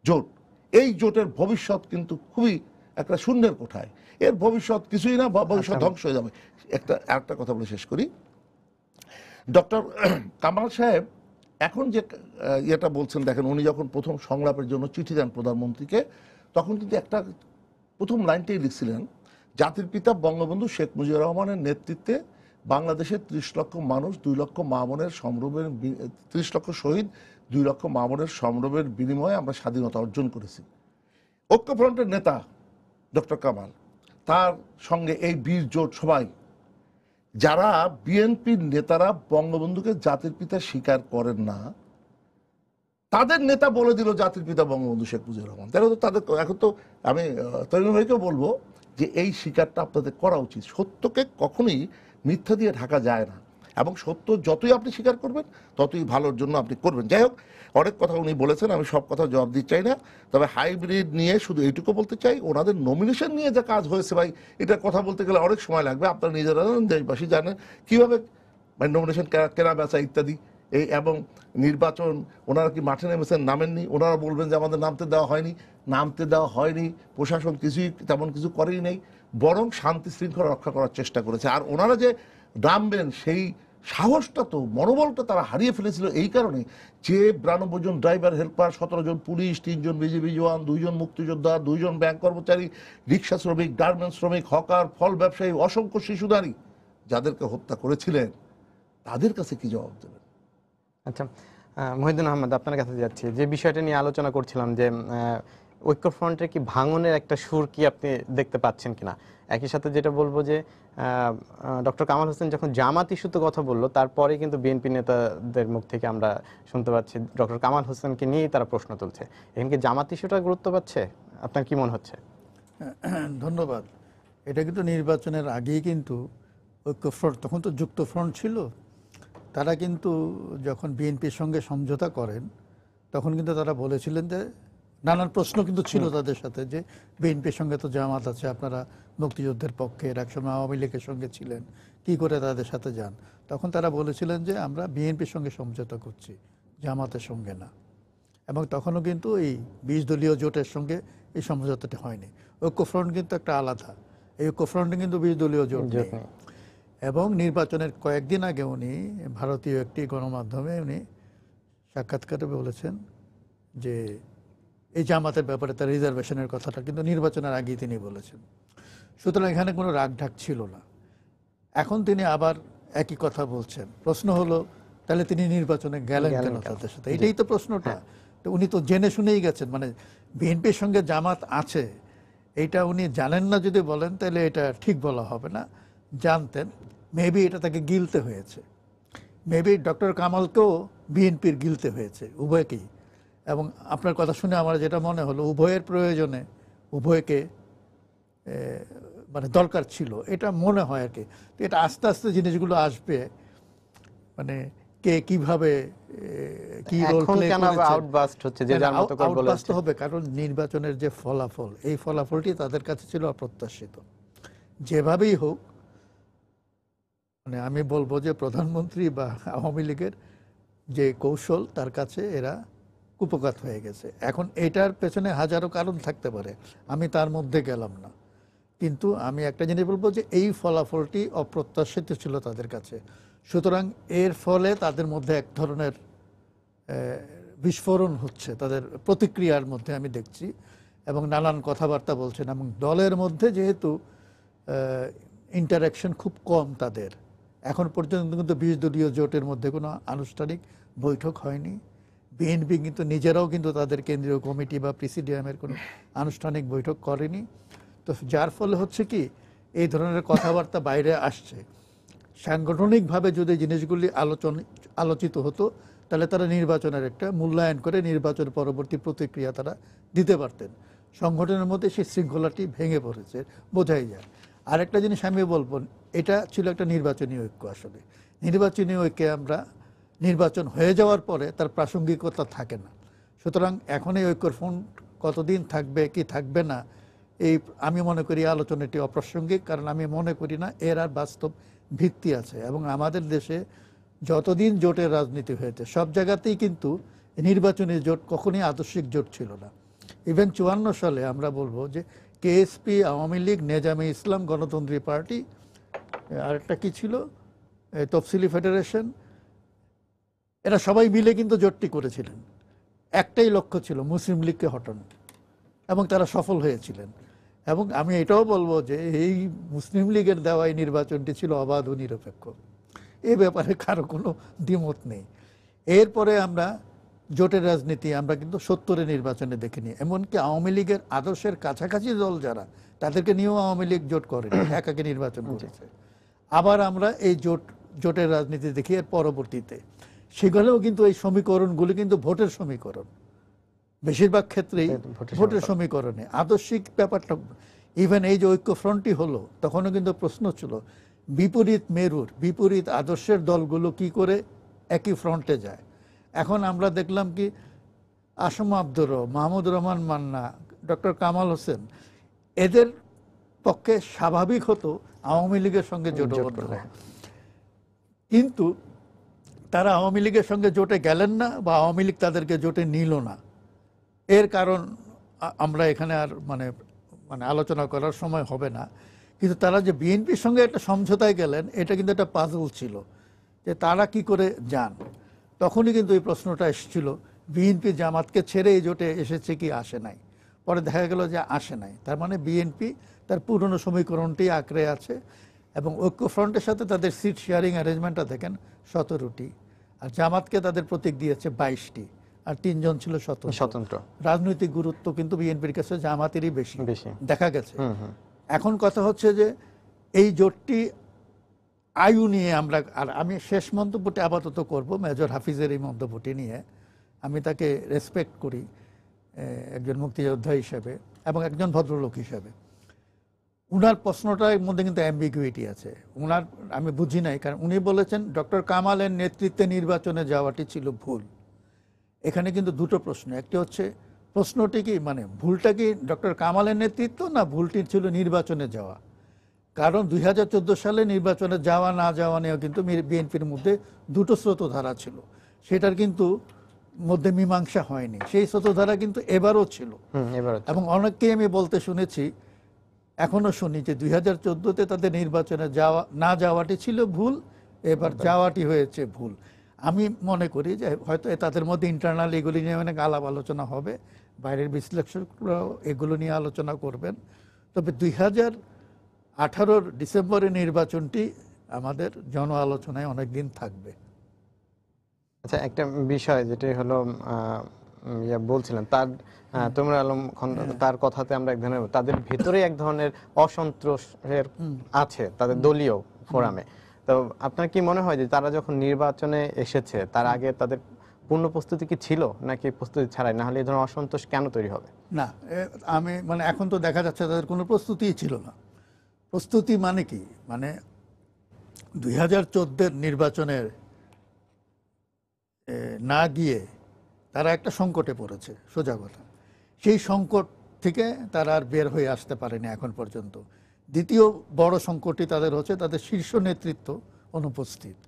জোট। এই জোটের ভবিষ্যৎ কিন্তু খুবই একটা শূন্যের কোঠায়, এর ভবিষ্যৎ কিছুই না, ভবিষ্যৎ ধ্বংস হয়ে যাবে। একটা কথা বলে শেষ করি। ডক্টর কামাল সাহেব এখন যে ইয়েটা বলছেন, দেখেন উনি যখন প্রথম সংলাপের জন্য চিঠি দেন প্রধানমন্ত্রীকে, তখন কিন্তু একটা প্রথম লাইনটাই লিখছিলেন, জাতির পিতা বঙ্গবন্ধু শেখ মুজিবুর রহমানের নেতৃত্বে বাংলাদেশের 30 লক্ষ মানুষ, 2 লক্ষ মা বোনের সম্ভ্রমের, 30 লক্ষ শহীদ, 2 লক্ষ মা বোনের সম্ভ্রমের বিনিময়ে আমরা স্বাধীনতা অর্জন করেছি। ঐক্যফ্রন্টের নেতা ডক্টর কামাল, তার সঙ্গে এই বীর জোট সবাই, যারা বিএনপির নেতারা বঙ্গবন্ধুকে জাতির পিতা স্বীকার করেন না, তাদের নেতা বলে দিল জাতির পিতা বঙ্গবন্ধু শেখ মুজিবুর রহমান। তাহলে তো তাদের এখন তো আমি তরুণ ভাইকেও বলবো যে এই স্বীকারটা আপনাদের করা উচিত। সত্যকে কখনোই মিথ্যা দিয়ে ঢাকা যায় না, এবং সত্য যতই আপনি স্বীকার করবেন ততই ভালোর জন্য আপনি করবেন। যাই হোক, অনেক কথা উনি বলেছেন, আমি সব কথা জবাব দিতে চাই না, তবে হাইব্রিড নিয়ে শুধু এইটুকু বলতে চাই, ওনাদের নমিনেশন নিয়ে যে কাজ হয়েছে ভাই, এটা কথা বলতে গেলে অনেক সময় লাগবে। আপনারা নিজেরা দেশবাসী জানেন কীভাবে নমিনেশন কেনা বেচা ইত্যাদি, এবং নির্বাচন, ওনারা কি মাঠে নেমেছেন? নামেননি। ওনারা বলবেন যে আমাদের নামতে দেওয়া হয়নি, প্রশাসন তেমন কিছু করেই নেই, বরং শান্তি শৃঙ্খলা রক্ষা করার চেষ্টা করেছে। আর ওনারা যে নামবেন সেই সাহসটা তো, মনোবলটা তারা হারিয়ে ফেলেছিল এই কারণে যে 92 জন ড্রাইভার হেল্পার, 17 জন পুলিশ, 3 জন বিজিবি জওয়ান, 2 জন মুক্তিযোদ্ধা, 2 জন ব্যাংক কর্মচারী, রিক্সা শ্রমিক, গার্মেন্টস শ্রমিক, হকার, ফল ব্যবসায়ী, অসংখ্য শিশু নারী যাদেরকে হত্যা করেছিলেন, তাদের কাছে কি জবাব দেবেন? আচ্ছা, মহিউদ্দিন আহমেদ, আপনার কাছে যাচ্ছি। যে বিষয়টা নিয়ে আলোচনা করছিলাম যে ঐক্যফ্রন্টের কি ভাঙনের একটা সুর কি আপনি দেখতে পাচ্ছেন কিনা। একই সাথে যেটা বলবো যে ডক্টর কামাল হোসেন যখন জামাত ইস্যুতে কথা বললো, তারপরে কিন্তু বিএনপি নেতাদের মুখ থেকে আমরা শুনতে পাচ্ছি ডক্টর কামাল হোসেনকে নিয়েই তারা প্রশ্ন তুলছে। এখানে কি জামাত ইস্যুটা গুরুত্ব পাচ্ছে? আপনার কি মনে হচ্ছে? ধন্যবাদ। এটা কিন্তু নির্বাচনের আগেই কিন্তু ঐক্যফ্রন্ট, তখন তো যুক্ত ফ্রন্ট ছিল, তারা কিন্তু যখন বিএনপির সঙ্গে সমঝোতা করেন তখন কিন্তু তারা বলেছিলেন যে, নানান প্রশ্ন কিন্তু ছিল তাদের সাথে, যে বিএনপির সঙ্গে তো জামাত আছে, আপনারা মুক্তিযুদ্ধের পক্ষে, একসময় আওয়ামী লীগের সঙ্গে ছিলেন, কি করে তাদের সাথে যান? তখন তারা বলেছিলেন যে আমরা বিএনপির সঙ্গে সমঝোতা করছি, জামাতের সঙ্গে না। এবং তখনও কিন্তু এই 20 দলীয় জোটের সঙ্গে এই সমঝোতাটি হয়নি। ঐক্যফ্রন্ট কিন্তু একটা আলাদা, এই ঐক্যফ্রন্টে কিন্তু 20 দলীয় জোট নেই। এবং নির্বাচনের কয়েকদিন আগে উনি ভারতীয় একটি গণমাধ্যমে উনি সাক্ষাৎকারে বলেছেন যে এই জামাতের ব্যাপারে তার রিজার্ভেশনের কথাটা কিন্তু নির্বাচনের আগেই তিনি বলেছেন। সুতরাং এখানে কোনো রাগঢাক ছিল না। এখন তিনি আবার একই কথা বলছেন। প্রশ্ন হলো, তাহলে তিনি নির্বাচনে গেলেন কেন তাদের সাথে? এটাই তো প্রশ্নটা। তো উনি তো জেনে শুনেই গেছেন, মানে বিএনপির সঙ্গে জামাত আছে এইটা উনি জানেন না যদি বলেন তাহলে এটা ঠিক বলা হবে না। জানতেন, মেবি এটা তাকে গিলতে হয়েছে, মেবি ডক্টর কামালকেও বিএনপির গিলতে হয়েছে, উভয়কেই। এবং আপনার কথা শুনে আমার যেটা মনে হলো, উভয়ের প্রয়োজনে উভয়কে মানে দরকার ছিল, এটা মনে হয় আর কি। তো এটা আস্তে আস্তে জিনিসগুলো আসবে, মানে কে কিভাবে কি রোল প্লে করেছে, আউটবাস্ট হচ্ছে যে যার মতো করে বলেছে। আউটবাস্ট হবে, কারণ নির্বাচনের যে ফলাফল, এই ফলাফলটি তাদের কাছে ছিল অপ্রত্যাশিত। যেভাবেই হোক, মানে আমি বলবো যে প্রধানমন্ত্রী বা আওয়ামী লীগের যে কৌশল, তার কাছে এরা কুপকাত হয়ে গেছে। এখন এটার পেছনে হাজারো কারণ থাকতে পারে, আমি তার মধ্যে গেলাম না। কিন্তু আমি একটা জিনিস বলবো যে এই ফলাফলটি অপ্রত্যাশিত ছিল তাদের কাছে। সুতরাং এর ফলে তাদের মধ্যে এক ধরনের বিস্ফোরণ হচ্ছে, তাদের প্রতিক্রিয়ার মধ্যে আমি দেখছি। এবং নানান কথাবার্তা বলছেন, এবং দলের মধ্যে যেহেতু ইন্টারাকশন খুব কম তাদের, এখন পর্যন্ত কিন্তু 20 দলীয় জোটের মধ্যে কোনো আনুষ্ঠানিক বৈঠক হয়নি। বিএনপি কিন্তু নিজেরাও কিন্তু তাদের কেন্দ্রীয় কমিটি বা প্রেসিডিয়ামের কোনো আনুষ্ঠানিক বৈঠক করেনি। তো যার ফলে হচ্ছে কি, এই ধরনের কথাবার্তা বাইরে আসছে। সাংগঠনিকভাবে যদি জিনিসগুলি আলোচিত হতো, তাহলে তারা নির্বাচনের একটা মূল্যায়ন করে নির্বাচন পরবর্তী প্রতিক্রিয়া তারা দিতে পারতেন। সংগঠনের মধ্যে সেই শৃঙ্খলাটি ভেঙে পড়েছে, বোঝাই যায়। আরেকটা জিনিস আমি বলবো, এটা ছিল একটা নির্বাচনী ঐক্য। আসলে নির্বাচনী ঐক্যে আমরা নির্বাচন হয়ে যাওয়ার পরে তার প্রাসঙ্গিকতা থাকে না। সুতরাং এখন এই ঐক্যর ফ্রন্ট কতদিন থাকবে কি থাকবে না, এই আমি মনে করি আলোচনাটি অপ্রাসঙ্গিক। কারণ আমি মনে করি না এর আর বাস্তব ভিত্তি আছে। এবং আমাদের দেশে যতদিন জোটের রাজনীতি হয়েছে, সব জায়গাতেই কিন্তু নির্বাচনী জোট কখনই আদর্শিক জোট ছিল না। ইভেন 54 সালে আমরা বলবো যে কেএসপি, আওয়ামী লীগ, নেজামে ইসলাম, গণতন্ত্রী পার্টি, আরেকটা কি ছিল, তফসিলি ফেডারেশন, এরা সবাই মিলে কিন্তু জোটটি করেছিলেন। একটাই লক্ষ্য ছিল, মুসলিম লীগকে হটানো, এবং তারা সফল হয়েছিলেন। এবং আমি এটাও বলবো যে এই মুসলিম লীগের দেওয়া এই নির্বাচনটি ছিল অবাধ ও নিরপেক্ষ, এ ব্যাপারে কারো কোনো দ্বিমত নেই। এরপরে আমরা জোটের রাজনীতি আমরা কিন্তু 70-এর নির্বাচনে দেখিনি। এমনকি আওয়ামী লীগের আদর্শের কাছাকাছি দল যারা, তাদেরকে নিয়েও আওয়ামী লীগ জোট করেনি, একাকে নির্বাচন করেছে। আবার আমরা এই জোটের রাজনীতি দেখি এর পরবর্তীতে, সেগুলোও কিন্তু এই সমীকরণগুলি কিন্তু ভোটের সমীকরণ, বেশিরভাগ ক্ষেত্রেই ভোটের সমীকরণে আদর্শিক ব্যাপারটা। ইভেন এই যে ঐক্যফ্রন্টটি হলো, তখনও কিন্তু প্রশ্ন ছিল বিপরীত মেরুর, বিপরীত আদর্শের দলগুলো কি করে একই ফ্রন্টে যায়। এখন আমরা দেখলাম কি, আসম আব্দুর রব, মাহমুদুর রহমান মান্না, ডক্টর কামাল হোসেন, এদের পক্ষে স্বাভাবিক হতো আওয়ামী লীগের সঙ্গে জোটবদ্ধ হয়। কিন্তু তারা আওয়ামী লীগের সঙ্গে জোটে গেলেন না, বা আওয়ামী লীগ তাদেরকে জোটে নিল না। এর কারণ আমরা এখানে আর মানে আলোচনা করার সময় হবে না। কিন্তু তারা যে বিএনপির সঙ্গে একটা সমঝোতায় গেলেন, এটা কিন্তু একটা পাজল ছিল, যে তারা কি করে যান, তখনই কিন্তু এই প্রশ্নটা এসেছিল বিএনপি জামাতকে ছেড়ে এই জোটে এসেছে কি আসে নাই। পরে দেখা গেল যে আসে নাই, তার মানে বিএনপি তার পুরনো সমীকরণটি আঁকড়ে আছে এবং ঐক্যফ্রন্টের সাথে তাদের সিট শেয়ারিং অ্যারেঞ্জমেন্টটা দেখেন 17টি, আর জামাতকে তাদের প্রতীক দিয়েছে 22টি, আর 3 জন ছিল স্বতন্ত্র। রাজনৈতিক গুরুত্ব কিন্তু বিএনপির কাছে জামাতেরই বেশি বেশি দেখা গেছে। এখন কথা হচ্ছে যে এই জোটটি আয়ু নিয়ে আমরা, আর আমি শেষ মন্তব্যটি আপাতত করব মেজর হাফিজের এই মন্তব্যটি নিয়ে। আমি তাকে রেসপেক্ট করি একজন মুক্তিযোদ্ধা হিসেবে এবং একজন ভদ্রলোক হিসেবে। উনার প্রশ্নটার মধ্যে কিন্তু অ্যাম্বিগুইটি আছে, উনার আমি বুঝি নাই, কারণ উনি বলেছেন ডক্টর কামালের নেতৃত্বে নির্বাচনে যাওয়াটি ছিল ভুল। এখানে কিন্তু দুটো প্রশ্ন, একটি হচ্ছে প্রশ্নটি কি মানে ভুলটা কি ডক্টর কামালের নেতৃত্ব না ভুলটি ছিল নির্বাচনে যাওয়া? কারণ 2014 সালে নির্বাচনে যাওয়া না যাওয়া নিয়েও কিন্তু বিএনপির মধ্যে দুটো স্রোতধারা ছিল, সেটার কিন্তু মধ্যে মীমাংসা হয়নি। সেই স্রোতধারা কিন্তু এবারও ছিল এবং অনেককেই আমি বলতে শুনেছি, এখনো শুনি যে 2014-তে তাদের নির্বাচনে যাওয়া না যাওয়াটি ছিল ভুল, এবার যাওয়াটি হয়েছে ভুল। আমি মনে করি যে হয়তো তাদের মধ্যে ইন্টারনাল এগুলি নিয়ে অনেক আলাপ আলোচনা হবে, বাইরের বিশ্লেষকরাও এগুলো নিয়ে আলোচনা করবেন। তবে 2018-র ডিসেম্বরের নির্বাচনটি আমাদের জন আলোচনায় অনেক দিন থাকবে। আচ্ছা, একটা বিষয় যেটা হলো বলছিলেন তার তোমরা আলম তার কথাতে আমরা এক ধরনের তাদের ভেতরে এক ধরনের অসন্তোষের আছে তাদের দলীয় ফোরামে। তো আপনার কি মনে হয় যে তারা যখন নির্বাচনে এসেছে তার আগে তাদের পূর্ণ প্রস্তুতি কি ছিল নাকি প্রস্তুতি ছাড়াই, না হলে এই ধরনের অসন্তোষ কেন তৈরি হবে? না, আমি মানে এখন তো দেখা যাচ্ছে তাদের কোনো প্রস্তুতিই ছিল না। প্রস্তুতি মানে কি, মানে 2014-এর নির্বাচনের না গিয়ে তারা একটা সংকটে পড়েছে, সোজা কথা। সেই সংকট থেকে তারা আর বের হয়ে আসতে পারেনি এখন পর্যন্ত। দ্বিতীয় বড় সংকটটি তাদের হচ্ছে তাদের শীর্ষ নেতৃত্ব অনুপস্থিত,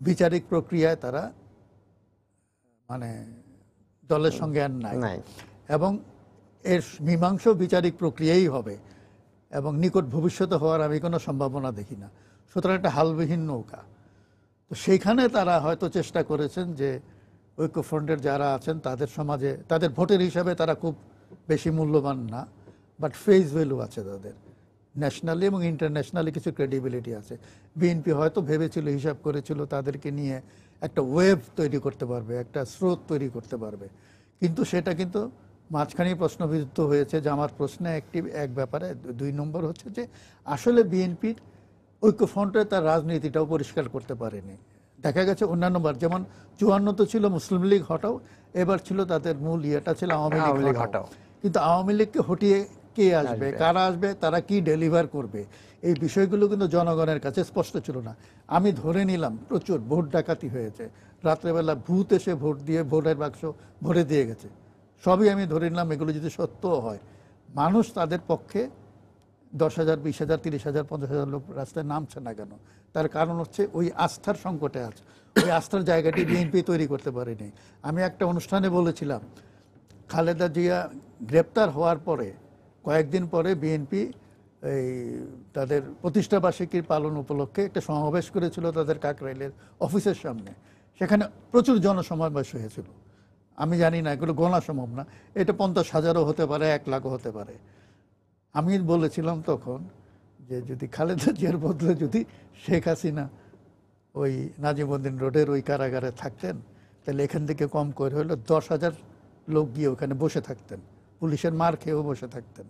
বিচারিক প্রক্রিয়ায় তারা মানে দলের সঙ্গে আর নাই এবং এর মীমাংস বিচারিক প্রক্রিয়াই হবে এবং নিকট ভবিষ্যতে হওয়ার আমি কোনো সম্ভাবনা দেখি না। সুতরাং একটা হালবিহীন নৌকা। তো সেইখানে তারা হয়তো চেষ্টা করেছেন যে ঐক্যফ্রন্টের যারা আছেন তাদের সমাজে তাদের ভোটের হিসাবে তারা খুব বেশি মূল্যবান না, বাট ফেস ভ্যালু আছে তাদের, ন্যাশনালি এবং ইন্টারন্যাশনালি কিছু ক্রেডিবিলিটি আছে। বিএনপি হয়তো ভেবেছিল, হিসাব করেছিল তাদেরকে নিয়ে একটা ওয়েভ তৈরি করতে পারবে, একটা স্রোত তৈরি করতে পারবে, কিন্তু সেটা কিন্তু মাঝখানেই প্রশ্নবিদ্ধ হয়েছে। যে আমার প্রশ্নে এক ব্যাপারে 2 নম্বর হচ্ছে যে আসলে বিএনপির ঐক্যফ্রন্টে তার রাজনীতিটাও পরিষ্কার করতে পারেনি। দেখা গেছে অন্যান্য বার যেমন 54 তো ছিল মুসলিম লীগ হটাও, এবার ছিল তাদের মূল ইয়েটা ছিল আওয়ামী লীগ হটাও। কিন্তু আওয়ামী লীগকে হটিয়ে কে আসবে, কারা আসবে, তারা কি ডেলিভার করবে, এই বিষয়গুলো কিন্তু জনগণের কাছে স্পষ্ট ছিল না। আমি ধরে নিলাম প্রচুর ভোট ডাকাতি হয়েছে, রাত্রেবেলা ভূত এসে ভোট দিয়ে ভোটের বাক্স ভরে দিয়ে গেছে, সবই আমি ধরে নিলাম এগুলো যদি সত্যও হয়। মানুষ তাদের পক্ষে 10,000, 20,000, 30,000, 50,000 লোক রাস্তায় নামছে না কেন? তার কারণ হচ্ছে ওই আস্থার সংকটে আছে, ওই আস্থার জায়গাটি বিএনপি তৈরি করতে পারেনি। আমি একটা অনুষ্ঠানে বলেছিলাম খালেদা জিয়া গ্রেপ্তার হওয়ার পরে কয়েকদিন পরে বিএনপি এই তাদের প্রতিষ্ঠাবার্ষিকীর পালন উপলক্ষে একটা সমাবেশ করেছিল তাদের কাকরাইলের অফিসের সামনে। সেখানে প্রচুর জনসমাবেশ হয়েছিল, আমি জানি না এগুলো গোনা সম্ভব না, এটা 50,000-ও হতে পারে, 1 লাখও হতে পারে। আমি বলেছিলাম তখন যে যদি খালেদা জিয়ার বদলে যদি শেখ হাসিনা ওই নাজিমউদ্দিন রোডের ওই কারাগারে থাকতেন তাহলে এখান থেকে কম করে হলো 10,000 লোক গিয়ে ওখানে বসে থাকতেন, পুলিশের মার খেয়েও বসে থাকতেন।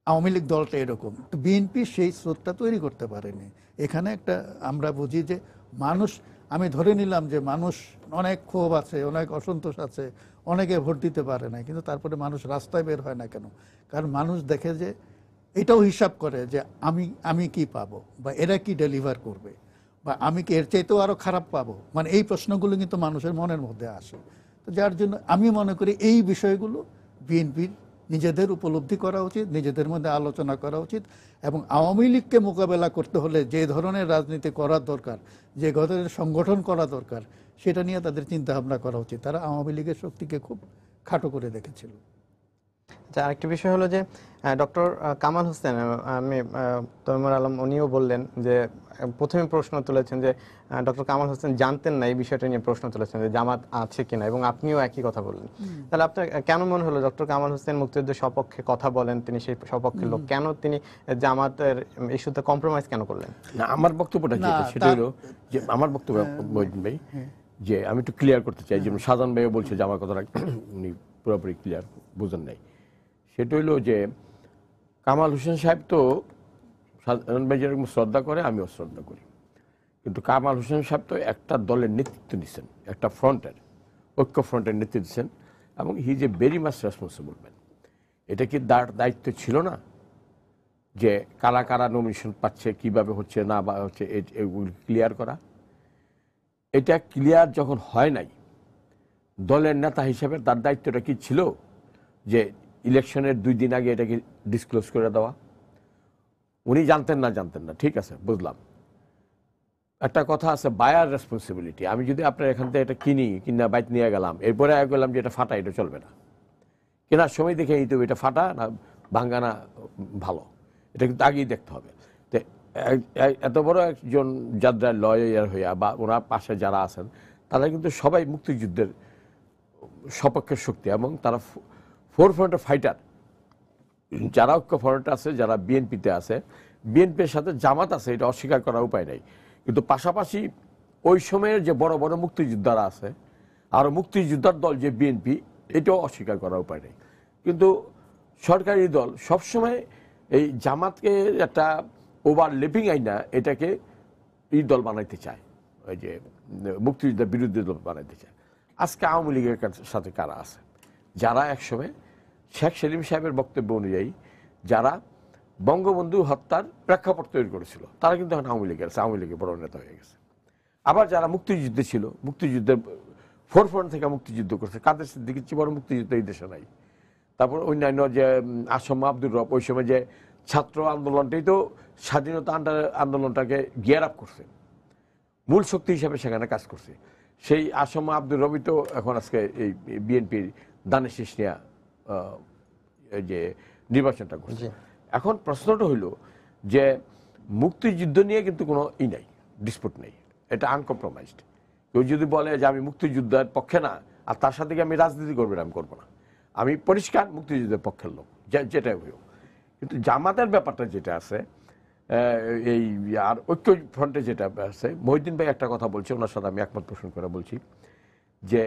আওয়ামী লীগ দলটা এরকম, তো বিএনপি সেই স্রোতটা তৈরি করতে পারেনি। এখানে একটা আমরা বুঝি যে মানুষ, আমি ধরে নিলাম যে মানুষ অনেক ক্ষোভ আছে, অনেক অসন্তোষ আছে, অনেকে ভোট দিতে পারে না, কিন্তু তারপরে মানুষ রাস্তায় বের হয় না কেন? কারণ মানুষ দেখে যে এটাও হিসাব করে যে আমি কি পাবো, বা এরা কি ডেলিভার করবে, বা আমি কি এর চাইতেও আরো খারাপ পাবো, মানে এই প্রশ্নগুলো কিন্তু মানুষের মনের মধ্যে আসে। তো যার জন্য আমি মনে করি এই বিষয়গুলো বিএনপির নিজেদের উপলব্ধি করা উচিত, নিজেদের মধ্যে আলোচনা করা উচিত, এবং আওয়ামী লীগকে মোকাবেলা করতে হলে যে ধরনের রাজনীতি করার দরকার, যে ধরনের সংগঠন করা দরকার, সেটা নিয়ে তাদের চিন্তা ভাবনা করা উচিত। তারা আওয়ামী লীগের শক্তিকে খুব খাটো করে দেখেছিল। আচ্ছা, আরেকটা বিষয় হলো যে ডক্টর কামাল হোসেন, আমি তৈমুর আলম উনিও বললেন যে প্রথমে প্রশ্ন তুলেছেন যে ডক্টর কামাল হোসেন জানতেন না, এই বিষয়টা নিয়ে প্রশ্ন তুলেছেন যে জামাত আছে কিনা, এবং আপনিও একই কথা বললেন। তাহলে আপনার কেন মনে হলো ডক্টর কামাল হোসেন মুক্তিযুদ্ধের সপক্ষে কথা বলেন, তিনি সেই সপক্ষের লোক, কেন তিনি জামাতের ইস্যুতে কম্প্রোমাইজ কেন করলেন? না, আমার বক্তব্যটা না, যেটা সেটা হলো যে আমার বক্তব্য মহিউদ্দিন ভাই, যে আমি একটু ক্লিয়ার করতে চাই, যেমন শাহজাহান ভাইও বলছে যে আমার কথাটা উনি পুরোপুরি ক্লিয়ার বুঝেন নাই। সেটা হলো যে কামাল হোসেন সাহেব তো শাহজাহান ভাই যেরকম শ্রদ্ধা করে আমিও শ্রদ্ধা করি, কিন্তু কামাল হোসেন সাহেব তো একটা দলের নেতৃত্ব দিচ্ছেন, একটা ফ্রন্টের, ঐক্য ফ্রন্টের নেতৃত্ব দিচ্ছেন, এবং he is a very much responsible man. এটা কি দায়িত্ব ছিল না যে কারা কারা নমিনেশন পাচ্ছে, কিভাবে হচ্ছে না বা হচ্ছে এগুলি ক্লিয়ার করা? এটা ক্লিয়ার যখন হয় নাই, দলের নেতা হিসেবে তার দায়িত্বটা কি ছিল যে ইলেকশনের 2 দিন আগে এটাকে ডিসক্লোজ করে দেওয়া? উনি জানতেন না, ঠিক আছে, বুঝলাম। একটা কথা আছে বায়ার রেসপন্সিবিলিটি। আমি যদি আপনার এখান থেকে এটা কিনা বাইক নিয়ে গেলাম, এরপরে গেলাম যে এটা ফাটা, এটা চলবে না। কেনার সময় দেখে এই তো এটা ফাটা না ভাঙ্গা না ভালো, এটা কিন্তু আগেই দেখতে হবে। তো এত বড় একজন যারা লয়ার হইয়া বা ওনার পাশে যারা আছেন, তারা কিন্তু সবাই মুক্তিযুদ্ধের সপক্ষের শক্তি, এবং তারা ফোর ফ্রন্টের ফাইটার। যারা ঐক্য ফ্রন্টে আছে, যারা বিএনপিতে আছে, বিএনপির সাথে জামাত আছে, এটা অস্বীকার করার উপায় নেই। কিন্তু পাশাপাশি ওই সময়ের যে বড় বড় মুক্তিযোদ্ধারা আছে, আর মুক্তিযোদ্ধার দল যে বিএনপি, এটাও অস্বীকার করার উপায় নেই। কিন্তু সরকারি দল সবসময় এই জামাতকে একটা ওভারলেপিং আইনা এটাকে এই দল বানাইতে চায়, ওই যে মুক্তিযুদ্ধের বিরুদ্ধে দল বানাইতে চায়। আজকে আওয়ামী লীগের সাথে কারা আছে, যারা একসময় শেখ সেলিম সাহেবের বক্তব্য অনুযায়ী যারা বঙ্গবন্ধু হত্যার প্রেক্ষাপট তৈরি করেছিল, তারা কিন্তু এখন আওয়ামী লীগের আছে, আওয়ামী লীগের বড় নেতা হয়ে গেছে। আবার যারা মুক্তিযুদ্ধে ছিল, মুক্তিযুদ্ধের ফোরফ্রন্ট থেকে মুক্তিযুদ্ধ করছে, কাদের সিদ্দিকীর চেয়ে বড় মুক্তিযুদ্ধ এই দেশে নাই। তারপর অন্যান্য যে আসম আব্দুর রব, ওই সময় যে ছাত্র আন্দোলনটাই তো স্বাধীনতা আন্দোলনটাকে গিয়ার আপ করছে, মূল শক্তি হিসাবে সেখানে কাজ করছে। সেই আসম আব্দুর রবি তো এখন আজকে এই বিএনপির দানে শীষ নিয়ে যে নির্বাচনটা করছে। এখন প্রশ্নটা হইল যে মুক্তিযুদ্ধ নিয়ে কিন্তু কোনো নাই, ডিসপুট নেই, এটা আনকম্প্রোমাইজড। কেউ যদি বলে যে আমি মুক্তিযুদ্ধের পক্ষে না, আর তার সাথে আমি রাজনীতি করবো না, আমি করবো না, আমি পরিষ্কার মুক্তিযুদ্ধের পক্ষের লোক, যেটাই হইও। কিন্তু জামাতের ব্যাপারটা যেটা আছে, এই আর ঐক্য ফ্রন্টে যেটা আছে, মহিউদ্দিন ভাই একটা কথা বলছে, ওনার সাথে আমি একমত পোষণ করে বলছি যে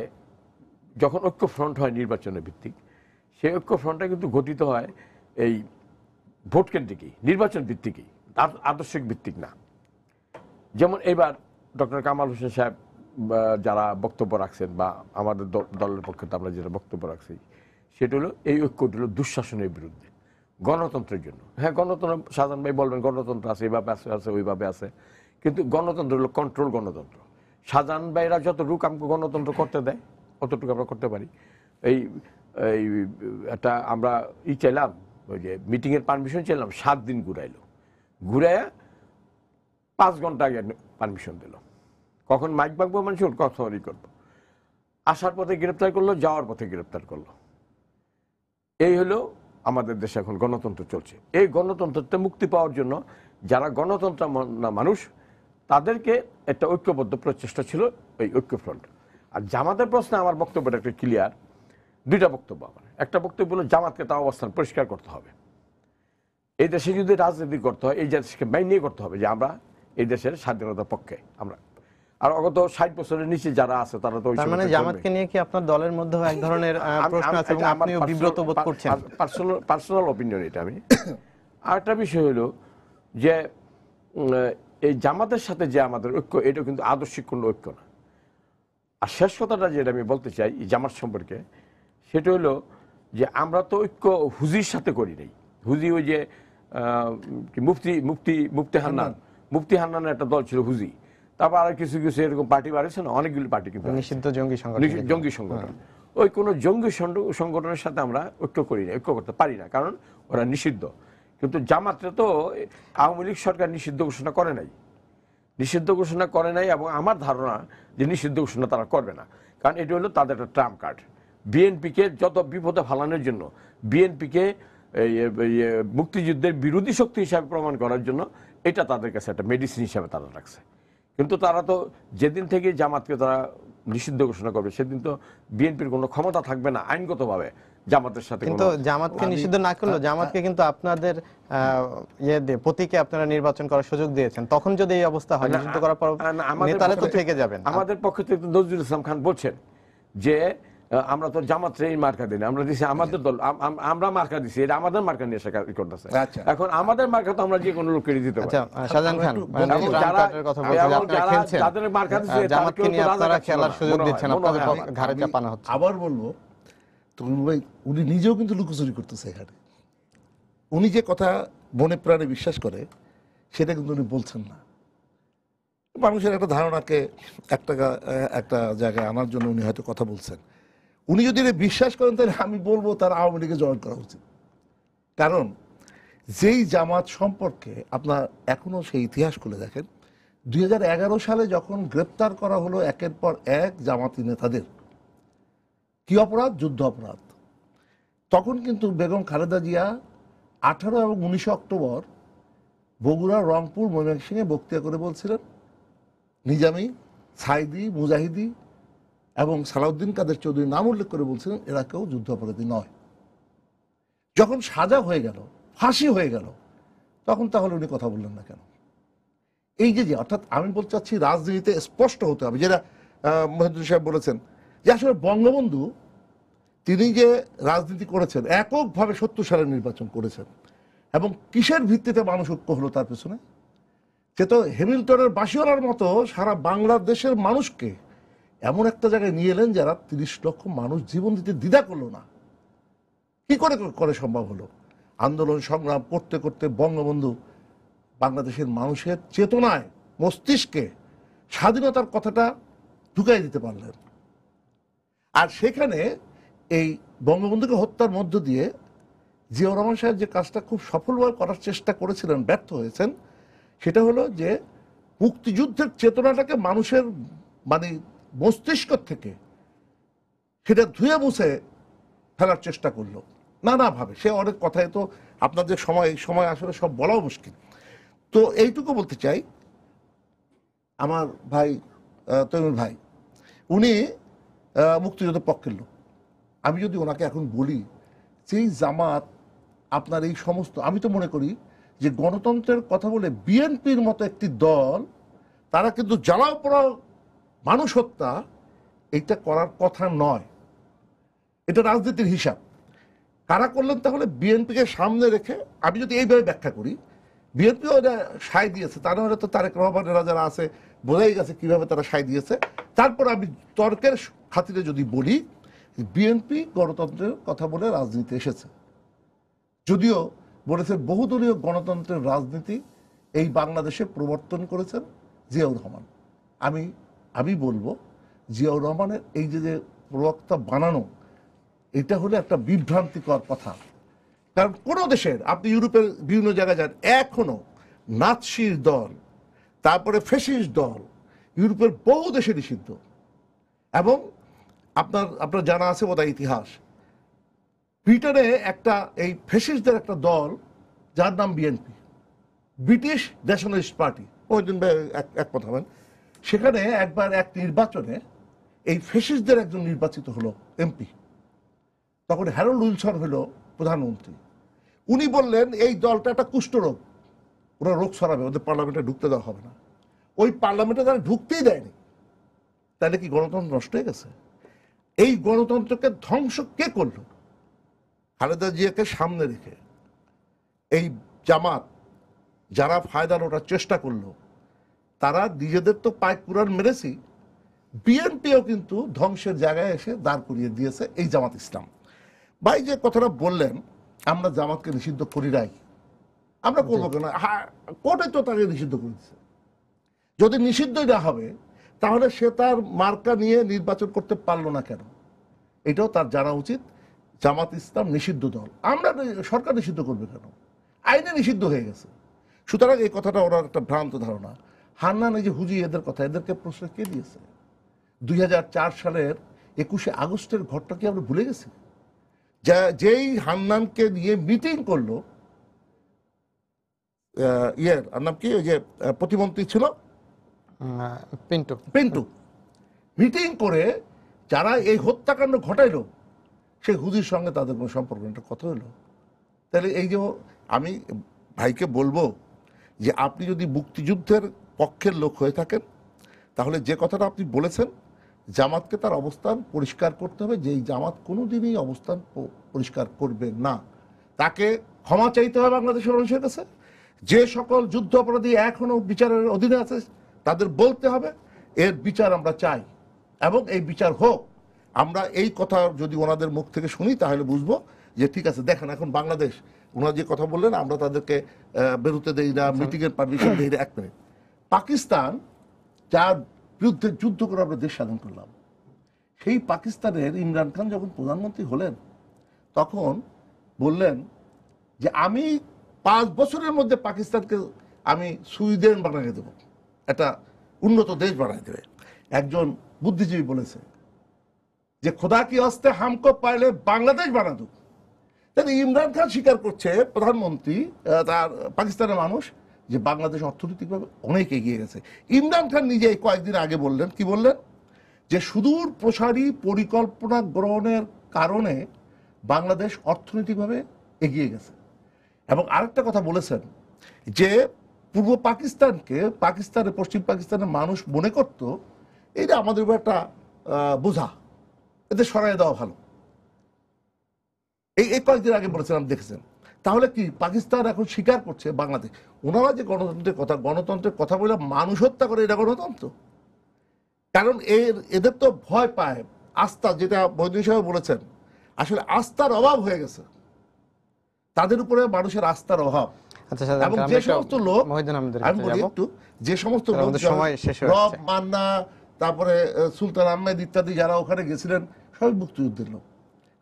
যখন ঐক্য ফ্রন্ট হয় নির্বাচনের ভিত্তিক, সেই ঐক্য ফ্রন্টটা কিন্তু গঠিত হয় এই ভোট কেন্দ্রিকই, নির্বাচন ভিত্তিকই, আদর্শিক ভিত্তিক না। যেমন এবার ডক্টর কামাল হোসেন সাহেব যারা বক্তব্য রাখছেন, বা আমাদের দলের পক্ষে তো আমরা যেটা বক্তব্য রাখছি, সেটা হলো এই ঐক্যটি হলো দুঃশাসনের বিরুদ্ধে, গণতন্ত্রের জন্য। হ্যাঁ, গণতন্ত্র, শাহজাহান ভাই বলবেন গণতন্ত্র আছে, এইভাবে আছে ওইভাবে আছে, কিন্তু গণতন্ত্র হলো কন্ট্রোল গণতন্ত্র। শাহজাহান ভাইরা যতটুকু আমাকে গণতন্ত্র করতে দেয়, অতটুকু আমরা করতে পারি। এই একটা আমরা চাইলাম, ওই যে মিটিংয়ের পারমিশন চাইলাম, 7 দিন ঘুরাইয়া 5 ঘন্টা আগে পারমিশন দিল। কখন মাইক বাঁকবো মানুষ কথাই করবো, আসার পথে গ্রেপ্তার করলো, যাওয়ার পথে গ্রেপ্তার করলো। এই হলো আমাদের দেশে এখন গণতন্ত্র চলছে। এই গণতন্ত্রতে মুক্তি পাওয়ার জন্য যারা গণতন্ত্র মানুষ, তাদেরকে একটা ঐক্যবদ্ধ প্রচেষ্টা ছিল এই ঐক্য ফ্রন্ট। আর জামাতের প্রশ্নে আমার বক্তব্যটা একটা ক্লিয়ার, 2টা বক্তব্য আমার। একটা বক্তব্য হলো জামাতকে তার অবস্থান পরিষ্কার করতে হবে। এই দেশে যদি রাজনীতি করতে হয়, এই দেশকে মাইনে করতে হবে যে আমরা এই দেশের স্বাধীনতার পক্ষে। আমরা আর অগত 60 বছরের নিচে যারা আছে তারা তো তার মানে জামাতকে নিয়ে কি আপনার দলের মধ্যে এক ধরনের প্রশ্ন আছে এবং আপনিও বিব্রত বোধ করছেন? পার্সোনাল অপিনিয়ন এটা। আমি আরেকটা বিষয় হলো যে এই জামাতের সাথে যে আমাদের ঐক্য, এটা কিন্তু আদর্শিক কোনো ঐক্য না। আর শেষ কথাটা যেটা আমি বলতে চাই এই জামাত সম্পর্কে, সেটা হলো যে আমরা তো ঐক্য হুজির সাথে করি নাই। হুজি ওই যে মুফতি হান্নানের একটা দল ছিল হুজি, তারপর আর কিছু কিছু এরকম পার্টি বাড়িয়েছে না, অনেকগুলি পার্টি কিন্তু নিষিদ্ধ জঙ্গি সংগঠন। ওই কোনো জঙ্গি সংগঠনের সাথে আমরা ঐক্য করি না, ঐক্য করতে পারি না, কারণ ওরা নিষিদ্ধ। কিন্তু জামাতটা তো আওয়ামী লীগ সরকার নিষিদ্ধ ঘোষণা করে নাই, এবং আমার ধারণা যে নিষিদ্ধ ঘোষণা তারা করবে না, কারণ এটি হলো তাদের একটা ট্রাম্প কার্ড। বিএনপিকে যত বিপদে ফালানোর জন্য, বিএনপিকে মুক্তিযুদ্ধের বিরোধী শক্তি হিসাবে প্রমাণ করার জন্য এটা তাদের কাছে একটা মেডিসিন হিসাবে তারা রাখছে। কিন্তু তারা তো যেদিন থেকে জামাতকে তারা নিষিদ্ধ ঘোষণা করবে সেদিন তো বিএনপির কোনো ক্ষমতা থাকবে না আইনগতভাবে জামাতের সাথে। কিন্তু জামাতকে নিষিদ্ধ না করলেও জামাতকে কিন্তু আপনাদের প্রতীকে আপনারা নির্বাচন করার সুযোগ দিয়েছেন, তখন যদি এই অবস্থা হয় নিষিদ্ধ করার পর নেতারা তো থেকে যাবেন। আমাদের পক্ষ থেকে নজরুল ইসলাম খান বলছেন যে আমরা তো জামাতরে এই মার্কা দিই, আমরা দিছি আমাদের দল, আমরা মার্কা দিছি, এটা আমাদের মার্কা নিয়ে এসে করতেছে। এখন আমাদের মার্কা তো আমরা যে কোনো লোককে দিতে পারি। আচ্ছা শাহজাহান খান, যাদের মার্কা দিছে জামাতকে নিয়ে আপনারা খেলার সুযোগ দিচ্ছেন, আপনাদের ঘাড়ে চাপানো হচ্ছে। আবার বলবো তরুণ ভাই, উনি নিজেও কিন্তু লুকোচুরি করতেছে এখানে। উনি যে কথা মনে প্রাণে বিশ্বাস করে সেটা কিন্তু উনি বলছেন না। মানুষের একটা ধারণাকে একটা জায়গায় আনার জন্য উনি হয়তো কথা বলছেন। উনি যদি এটা বিশ্বাস করেন তাহলে আমি বলবো তার আওয়ামী লীগে জয়েন করা উচিত। কারণ যেই জামাত সম্পর্কে আপনার এখনো সেই ইতিহাস খুলে দেখেন, 2011 সালে যখন গ্রেপ্তার করা হলো একের পর এক জামাতি নেতাদের, কি অপরাধ? যুদ্ধ অপরাধ। তখন কিন্তু বেগম খালেদা জিয়া 18 এবং 19 অক্টোবর বগুড়া, রংপুর, ময়মনসিংহে বক্তৃতা করে বলছিলেন নিজামী, সাইদি, মুজাহিদি এবং সালাউদ্দিন কাদের চৌধুরী নাম উল্লেখ করে বলছিলেন এরা কেউ যুদ্ধ অপরাধী নয়। যখন সাজা হয়ে গেল, ফাঁসি হয়ে গেল, তখন তাহলে উনি কথা বললেন না কেন? এই যে অর্থাৎ আমি বলতে চাচ্ছি রাজনীতিতে স্পষ্ট হতে হবে, যেটা মহিউদ্দিন সাহেব বলেছেন যে আসলে বঙ্গবন্ধু তিনি যে রাজনীতি করেছেন এককভাবে 70 সালের নির্বাচন করেছেন, এবং কিসের ভিত্তিতে মানুষ ঐক্য হলো তার পেছনে? সে তো হ্যামিল্টনের বাসিওয়ালার মতো সারা বাংলাদেশের মানুষকে এমন একটা জায়গায় নিয়ে এলেন যারা 30 লক্ষ মানুষ জীবন দিতে দ্বিধা করলো না। কি করে সম্ভব হলো? আন্দোলন সংগ্রাম করতে করতে বঙ্গবন্ধু বাংলাদেশের মানুষের চেতনায়, মস্তিষ্কে স্বাধীনতার কথাটা ঢুকাই দিতে পারলেন। আর সেখানে এই বঙ্গবন্ধুকে হত্যার মধ্য দিয়ে জিয়াউর রহমান সাহেব যে কাজটা খুব সফলভাবে করার চেষ্টা করেছিলেন, ব্যর্থ হয়েছেন, সেটা হলো যে মুক্তিযুদ্ধের চেতনাটাকে মানুষের মস্তিষ্ক থেকে সেটা ধুয়ে মুছে ফেলার চেষ্টা করলো নানাভাবে। সে অনেক কথাই তো আপনাদের সময় আসলে সব বলাও মুশকিল। তো এইটুকু বলতে চাই, আমার ভাই তৈমুর ভাই উনি মুক্তিযুদ্ধের পক্ষের লোক। আমি যদি ওনাকে এখন বলি সেই জামাত আপনার এই সমস্ত, আমি তো মনে করি যে গণতন্ত্রের কথা বলে বিএনপির মতো একটি দল তারা কিন্তু জ্বালাও পোড়াও মানুষ হত্যা এইটা করার কথা নয়। এটা রাজনীতির হিসাব। কারা করলেন তাহলে? বিএনপিকে সামনে রেখে আমি যদি এইভাবে ব্যাখ্যা করি, বিএনপিও এটা সায় দিয়েছে, তার মানে তো তারেক রহমানেরা যারা আছে বোঝাই গেছে কিভাবে তারা সায় দিয়েছে। তারপর আমি তর্কের খাতিরে যদি বলি, বিএনপি গণতন্ত্রের কথা বলে রাজনীতি এসেছে, যদিও বলেছে বহুদলীয় গণতন্ত্রের রাজনীতি এই বাংলাদেশে প্রবর্তন করেছেন জিয়াউর রহমান। আমি বলবো জিয়াউর রহমানের এই যে প্রবক্তা বানানো, এটা হলো একটা বিভ্রান্তিকর কথা। কারণ কোনো দেশের, আপনি ইউরোপের বিভিন্ন জায়গায় যান, এখনো নাৎসির দল, তারপরে ফ্যাসিস্ট দল ইউরোপের বহু দেশে নিষিদ্ধ। এবং আপনার জানা আছে বোধহয় ইতিহাস, ব্রিটেনে একটা এই ফ্যাসিস্টদের একটা দল যার নাম বিএনপি, ব্রিটিশ ন্যাশনালিস্ট পার্টি, ওই দিন এক কথা বলেন, সেখানে একবার এক নির্বাচনে এই ফ্যাসিস্টদের একজন নির্বাচিত হলো এমপি। তখন হ্যারল্ড উইলসন হলো প্রধানমন্ত্রী। উনি বললেন এই দলটা একটা কুষ্ঠরোগ, ওরা রোগ ছড়াবে, ওদের পার্লামেন্টে ঢুকতে দেওয়া হবে না। ওই পার্লামেন্টে তারা ঢুকতেই দেয়নি। তাহলে কি গণতন্ত্র নষ্ট হয়ে গেছে? এই গণতন্ত্রকে ধ্বংস কে করলো? খালেদা জিয়াকে সামনে রেখে এই জামাত যারা ফায়দা লোটার চেষ্টা করলো, তারা নিজেদের তো পায় কুড়াল মেরেছি, বিএনপিও কিন্তু ধ্বংসের জায়গায় এসে দাঁড় করিয়ে দিয়েছে এই জামাত ইসলাম। ভাই যে কথাটা বললেন, আমরা জামাতকে নিষিদ্ধ করি নাই, আমরা করবো কেন? কোর্টে তো তাকে নিষিদ্ধ করেছে। যদি নিষিদ্ধই না হবে তাহলে সে তার মার্কা নিয়ে নির্বাচন করতে পারলো না কেন? এটাও তার জানা উচিত। জামাত ইসলাম নিষিদ্ধ দল, আমরা সরকার নিষিদ্ধ করবে কেন? আইনে নিষিদ্ধ হয়ে গেছে। সুতরাং এই কথাটা ওনার একটা ভ্রান্ত ধারণা। হান্নান, এই যে হুজি, এদের কথা, এদেরকে প্রশ্রয় কে দিয়েছে? 2004 সালের 21শে আগস্টের ঘটনা কি আমরা ভুলে গেছি? যেই হান্নানকে নিয়ে মিটিং করলো, আর নাম কি, ওই যে প্রতিমন্ত্রী ছিল পিন্টু পিন্টু, মিটিং করে যারা এই হত্যাকাণ্ড ঘটাইলো সেই হুদির সঙ্গে তাদের কোনো সম্পর্ক একটা কথা হলো। তাহলে এই যে আমি ভাইকে বলবো যে আপনি যদি মুক্তিযুদ্ধের পক্ষের লোক হয়ে থাকেন তাহলে যে কথাটা আপনি বলেছেন, জামাতকে তার অবস্থান পরিষ্কার করতে হবে, যে এই জামাত কোনোদিনই অবস্থান পরিষ্কার করবে না। তাকে ক্ষমা চাইতে হবে বাংলাদেশের মানুষের কাছে। যে সকল যুদ্ধ অপরাধী এখনো বিচারের অধীনে আছে তাদের বলতে হবে এর বিচার আমরা চাই এবং এই বিচার হোক। আমরা এই কথা যদি ওনাদের মুখ থেকে শুনি তাহলে বুঝবো যে ঠিক আছে। দেখেন এখন বাংলাদেশ, ওনারা যে কথা বললেন আমরা তাদেরকে বেরোতে দেই না, মিটিংয়ের পারমিশন দেই না। 1 মিনিট, পাকিস্তান যার বিরুদ্ধে যুদ্ধ করে আমরা দেশ স্বাধীন করলাম, সেই পাকিস্তানের ইমরান খান যখন প্রধানমন্ত্রী হলেন তখন বললেন যে আমি 5 বছরের মধ্যে পাকিস্তানকে আমি সুইডেন বানিয়ে দেব, একটা উন্নত দেশ বানিয়ে দেবে। একজন বুদ্ধিজীবী বলেছে যে খোদা কি হস্তে হামকো পাইলে বাংলাদেশ বানা দো। তাহলে ইমরান খান স্বীকার করছে, প্রধানমন্ত্রী, তার পাকিস্তানের মানুষ, যে বাংলাদেশ অর্থনৈতিকভাবে অনেক এগিয়ে গেছে। ইমরান খান নিজে কয়েকদিন আগে বললেন, কি বললেন, যে সুদূর প্রসারী পরিকল্পনা গ্রহণের কারণে বাংলাদেশ অর্থনৈতিকভাবে এগিয়ে গেছে। এবং আরেকটা কথা বলেছেন যে পূর্ব পাকিস্তানকে পাকিস্তানের, পশ্চিম পাকিস্তানের মানুষ মনে করত এটা আমাদের উপর একটা বোঝা, এতে সরাই দেওয়া ভালো। এই কয়েকদিন আগে বলেছিলাম, দেখেছেন। তাহলে কি পাকিস্তান এখন স্বীকার করছে বাংলাদেশ, ওনারা যে গণতন্ত্রের কথা বলে মানুষ হত্যা করে, এটা গণতন্ত্র? কারণ এদের তো ভয় পায়, আস্থা, যেটা বৈদ্য সাহেব বলেছেন, আসলে আস্থার অভাব হয়ে গেছে তাদের উপরে, মানুষের আস্থার অভাব। এবং যে সমস্ত লোক, আমি বলি একটু, যে সমস্ত লোক রব মান্না, তারপরে সুলতান আহমেদ ইত্যাদি যারা ওখানে গেছিলেন, সবাই মুক্তিযুদ্ধের লোক।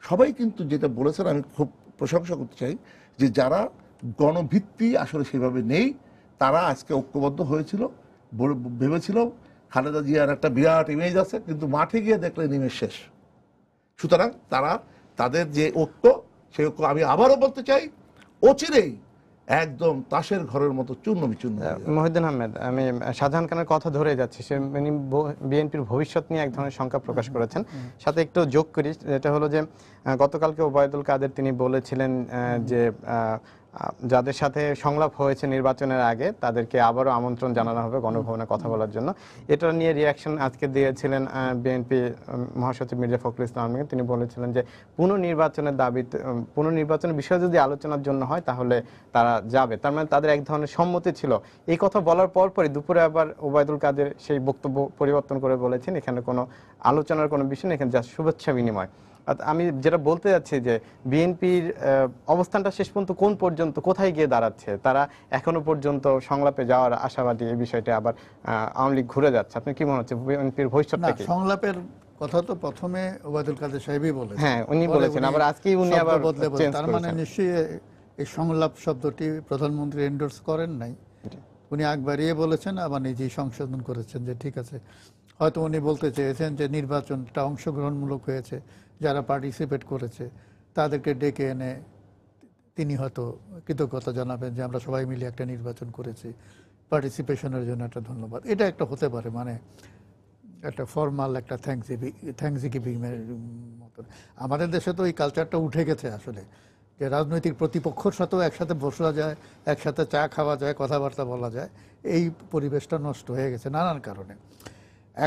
সবাই কিন্তু যেটা বলেছেন আমি খুব প্রশংসা করতে চাই, যে যারা গণভিত্তি আসলে সেভাবে নেই, তারা আজকে ঐক্যবদ্ধ হয়েছিল। ভেবেছিল খালেদা জিয়ার একটা বিরাট ইমেজ আছে, কিন্তু মাঠে গিয়ে দেখলেন ইমেজ শেষ। সুতরাং তাদের যে ঐক্য, সেই ঐক্য আমি আবারও বলতে চাই অচিরেই একদম তাসের ঘরের মতো চূর্ণ বিচূর্ণ। মহিউদ্দিন আহমেদ, আমি শাহজাহান খানের কথা ধরে যাচ্ছি, সে বিএনপির ভবিষ্যৎ নিয়ে এক ধরনের শঙ্কা প্রকাশ করেছেন। সাথে একটু যোগ করি, যেটা হলো যে গতকালকে ওবায়দুল কাদের তিনি বলেছিলেন যে যাদের সাথে সংলাপ হয়েছে নির্বাচনের আগে তাদেরকে আবারও আমন্ত্রণ জানানো হবে গণভবনে কথা বলার জন্য। এটা নিয়ে রিয়াকশন আজকে দিয়েছিলেন বিএনপি মহাসচিব মির্জা ফখরুল ইসলাম আলমগীর। তিনি বলেছিলেন যে পুনর্নির্বাচনের দাবিতে, পুনর্নির্বাচনের বিষয় যদি আলোচনার জন্য হয় তাহলে তারা যাবে। তার মানে তাদের এক ধরনের সম্মতি ছিল। এই কথা বলার পরপরই দুপুরে আবার ওবায়দুল কাদের সেই বক্তব্য পরিবর্তন করে বলেছেন এখানে কোনো আলোচনার কোনো বিষয় নেই, এখানে যা শুভেচ্ছা বিনিময়। আমি যেটা বলতে যাচ্ছি যে বিএনপির অবস্থানটা শেষ পর্যন্ত কোন পর্যন্ত, কোথায় গিয়ে দাঁড়াচ্ছে, তারা এখনো পর্যন্ত সংলাপে যাওয়ার আশাবাদী, এই বিষয়টা আবার আওয়ামী লীগ ঘুরে যাচ্ছে। আপনি কি মনে হচ্ছে বিএনপির ভবিষ্যৎটা কি? সংলাপের কথা তো প্রথমে ওবায়দুল কাদের সাহেবই বলেছেন, হ্যাঁ উনি বলেছেন, আবার আজকেই উনি আবার চেঞ্জ তার মানে করেছেন। নিশ্চয়ই এই সংলাপ শব্দটি প্রধানমন্ত্রী এন্ডোর্স করেন নাই, উনি আগ বাড়িয়ে বলেছেন, আবার নিজেই সংশোধন করেছেন যে ঠিক আছে, হয়তো উনি বলতে চেয়েছেন যে নির্বাচনটা অংশগ্রহণমূলক হয়েছে, যারা পার্টিসিপেট করেছে তাদেরকে ডেকে এনে তিনি হয়তো কৃতজ্ঞতা জানাবেন যে আমরা সবাই মিলে একটা নির্বাচন করেছি, পার্টিসিপেশনের জন্য একটা ধন্যবাদ। এটা একটা হতে পারে, মানে একটা ফর্মাল একটা থ্যাঙ্কসগিভিংয়ের মতন। আমাদের দেশে তো এই কালচারটা উঠে গেছে আসলে, যে রাজনৈতিক প্রতিপক্ষর সাথেও একসাথে বসা যায়, একসাথে চা খাওয়া যায়, কথাবার্তা বলা যায়। এই পরিবেশটা নষ্ট হয়ে গেছে নানান কারণে।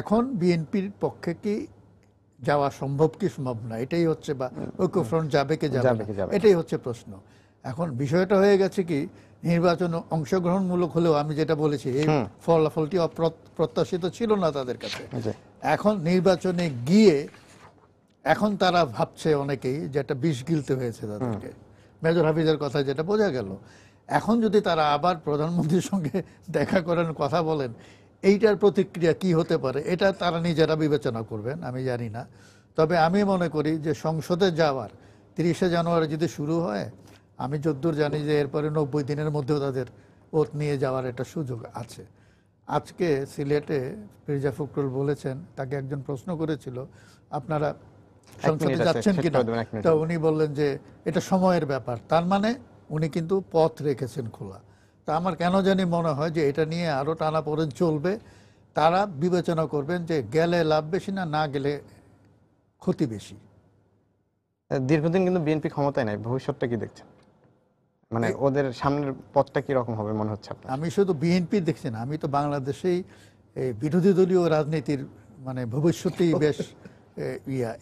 এখন বিএনপির পক্ষে কি যাওয়া সম্ভব কি সম্ভব না, এটাই হচ্ছে, বা ঐক্যফ্রন্ট যাবে কি যাবে না, এটাই হচ্ছে প্রশ্ন। এখন বিষয়টা হয়ে গেছে কি, নির্বাচন অংশগ্রহণমূলক হলেও আমি যেটা বলেছি এই ফলাফলটি অপ্রত্যাশিত ছিল না তাদের কাছে। এখন নির্বাচনে গিয়ে এখন তারা ভাবছে অনেকেই যে একটা বিষ গিলতে হয়েছে তাদেরকে, মেজর হাফিজের কথা যেটা বোঝা গেল। এখন যদি তারা আবার প্রধানমন্ত্রীর সঙ্গে দেখা করেন, কথা বলেন, এইটার প্রতিক্রিয়া কি হতে পারে এটা তারা নিজেরা বিবেচনা করবেন, আমি জানি না। তবে আমি মনে করি যে সংসদে যাওয়ার 30শে জানুয়ারি যদি শুরু হয়, আমি যতদূর জানি যে এরপরে 90 দিনের মধ্যেও তাদের ওত নিয়ে যাওয়ার একটা সুযোগ আছে। আজকে সিলেটে মির্জা ফখরুল বলেছেন, তাকে একজন প্রশ্ন করেছিল আপনারা সংসদে মিনিট আছে, যাচ্ছেন শেষ কিনা, করে দেবেন, এক মিনিট। তো উনি বললেন যে এটা সময়ের ব্যাপার। তার মানে উনি কিন্তু পথ রেখেছেন খোলা। তা আমার কেন জানি মনে হয় যে এটা নিয়ে আরো টানাপোড়েন চলবে। তারা বিবেচনা করবেন যে গেলে লাভ বেশি না, না গেলে ক্ষতি বেশি। দীর্ঘদিন কিন্তু বিএনপি ক্ষমতায় নাই, ভবিষ্যৎটা কি দেখছেন? মানে ওদের সামনের পথটা কি রকম হবে মনে হচ্ছে আপনার? আমি শুধু বিএনপি দেখছি না, আমি তো বাংলাদেশেই এই বিরোধী দলীয় রাজনীতির মানে ভবিষ্যতেই বেশ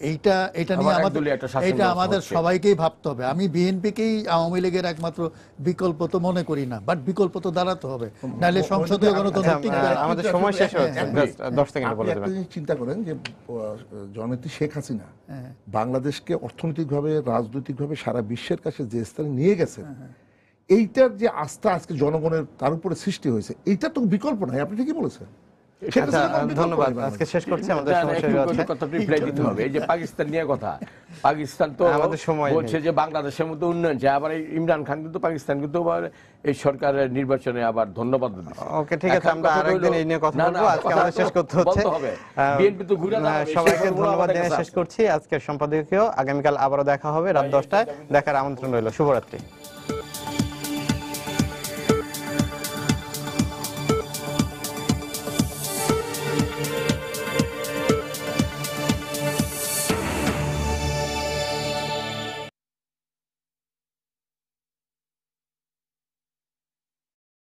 এইটা নিয়ে আবার আমাদের একদলীয় একটা শাসন এইটা ব্যবস্থা আমাদের হচ্ছে। সবাইকেই ভাবতে হবে। আমি বিএনপিকেই আওয়ামী লীগের একমাত্র বিকল্প তো মনে করি না, বাট বিকল্প তো দাঁড়াতে হবে, নাহলে সংসদীয় গণতন্ত্র আচ্ছা, টিকবে না। আমাদের সময় শেষ হচ্ছে, হ্যাঁ, Just 10 সেকেন্ডে আপনি বলে একটা দেবেন। জিনিস চিন্তা করেন যে জননেত্রী শেখ হাসিনা হ্যাঁ। বাংলাদেশকে অর্থনৈতিকভাবে রাজনৈতিকভাবে সারা বিশ্বের কাছে যে স্থানে নিয়ে গেছেন, এইটার যে আস্থা আজকে জনগণের তার উপরে সৃষ্টি হয়েছে, এইটা তো বিকল্প নাই। আপনি ঠিকই বলেছেন। শেখ আচ্ছা, হাসিনা কোনো বিকল্প ধন্যবাদ, নাই আজকে শেষ করছি, আমাদের না, না, সময় শেষ একটু হচ্ছে। কথাটা রিপ্লাই দিতে হবে। এই যে পাকিস্তান নিয়ে কথা, পাকিস্তান তো আমাদের সময় বলছে যে বাংলাদেশের মতো উন্নয়ন চায়, আবার এই ইমরান খান কিন্তু পাকিস্তান কিন্তু আবার এই সরকারের নির্বাচনে আবার ধন্যবাদ দিচ্ছে। ওকে, ঠিক আছে, এখন আমরা কথা আরেকদিন হলো- এই নিয়ে কথা না, বলবো, না, আজকে কথা আমাদের শেষ করতে হচ্ছে। বলতে হবে। বিএনপি তো ঘুরে দাঁড়াবে, সবাইকে সেই খবরগুলো ধন্যবাদ আমাদের দিয়ে কাছে শেষ করছি। আজকের সম্পাদকীয় আগামীকাল আবারও দেখা হবে রাত 10টায়, দেখার আমন্ত্রণ রইল। শুভরাত্রি।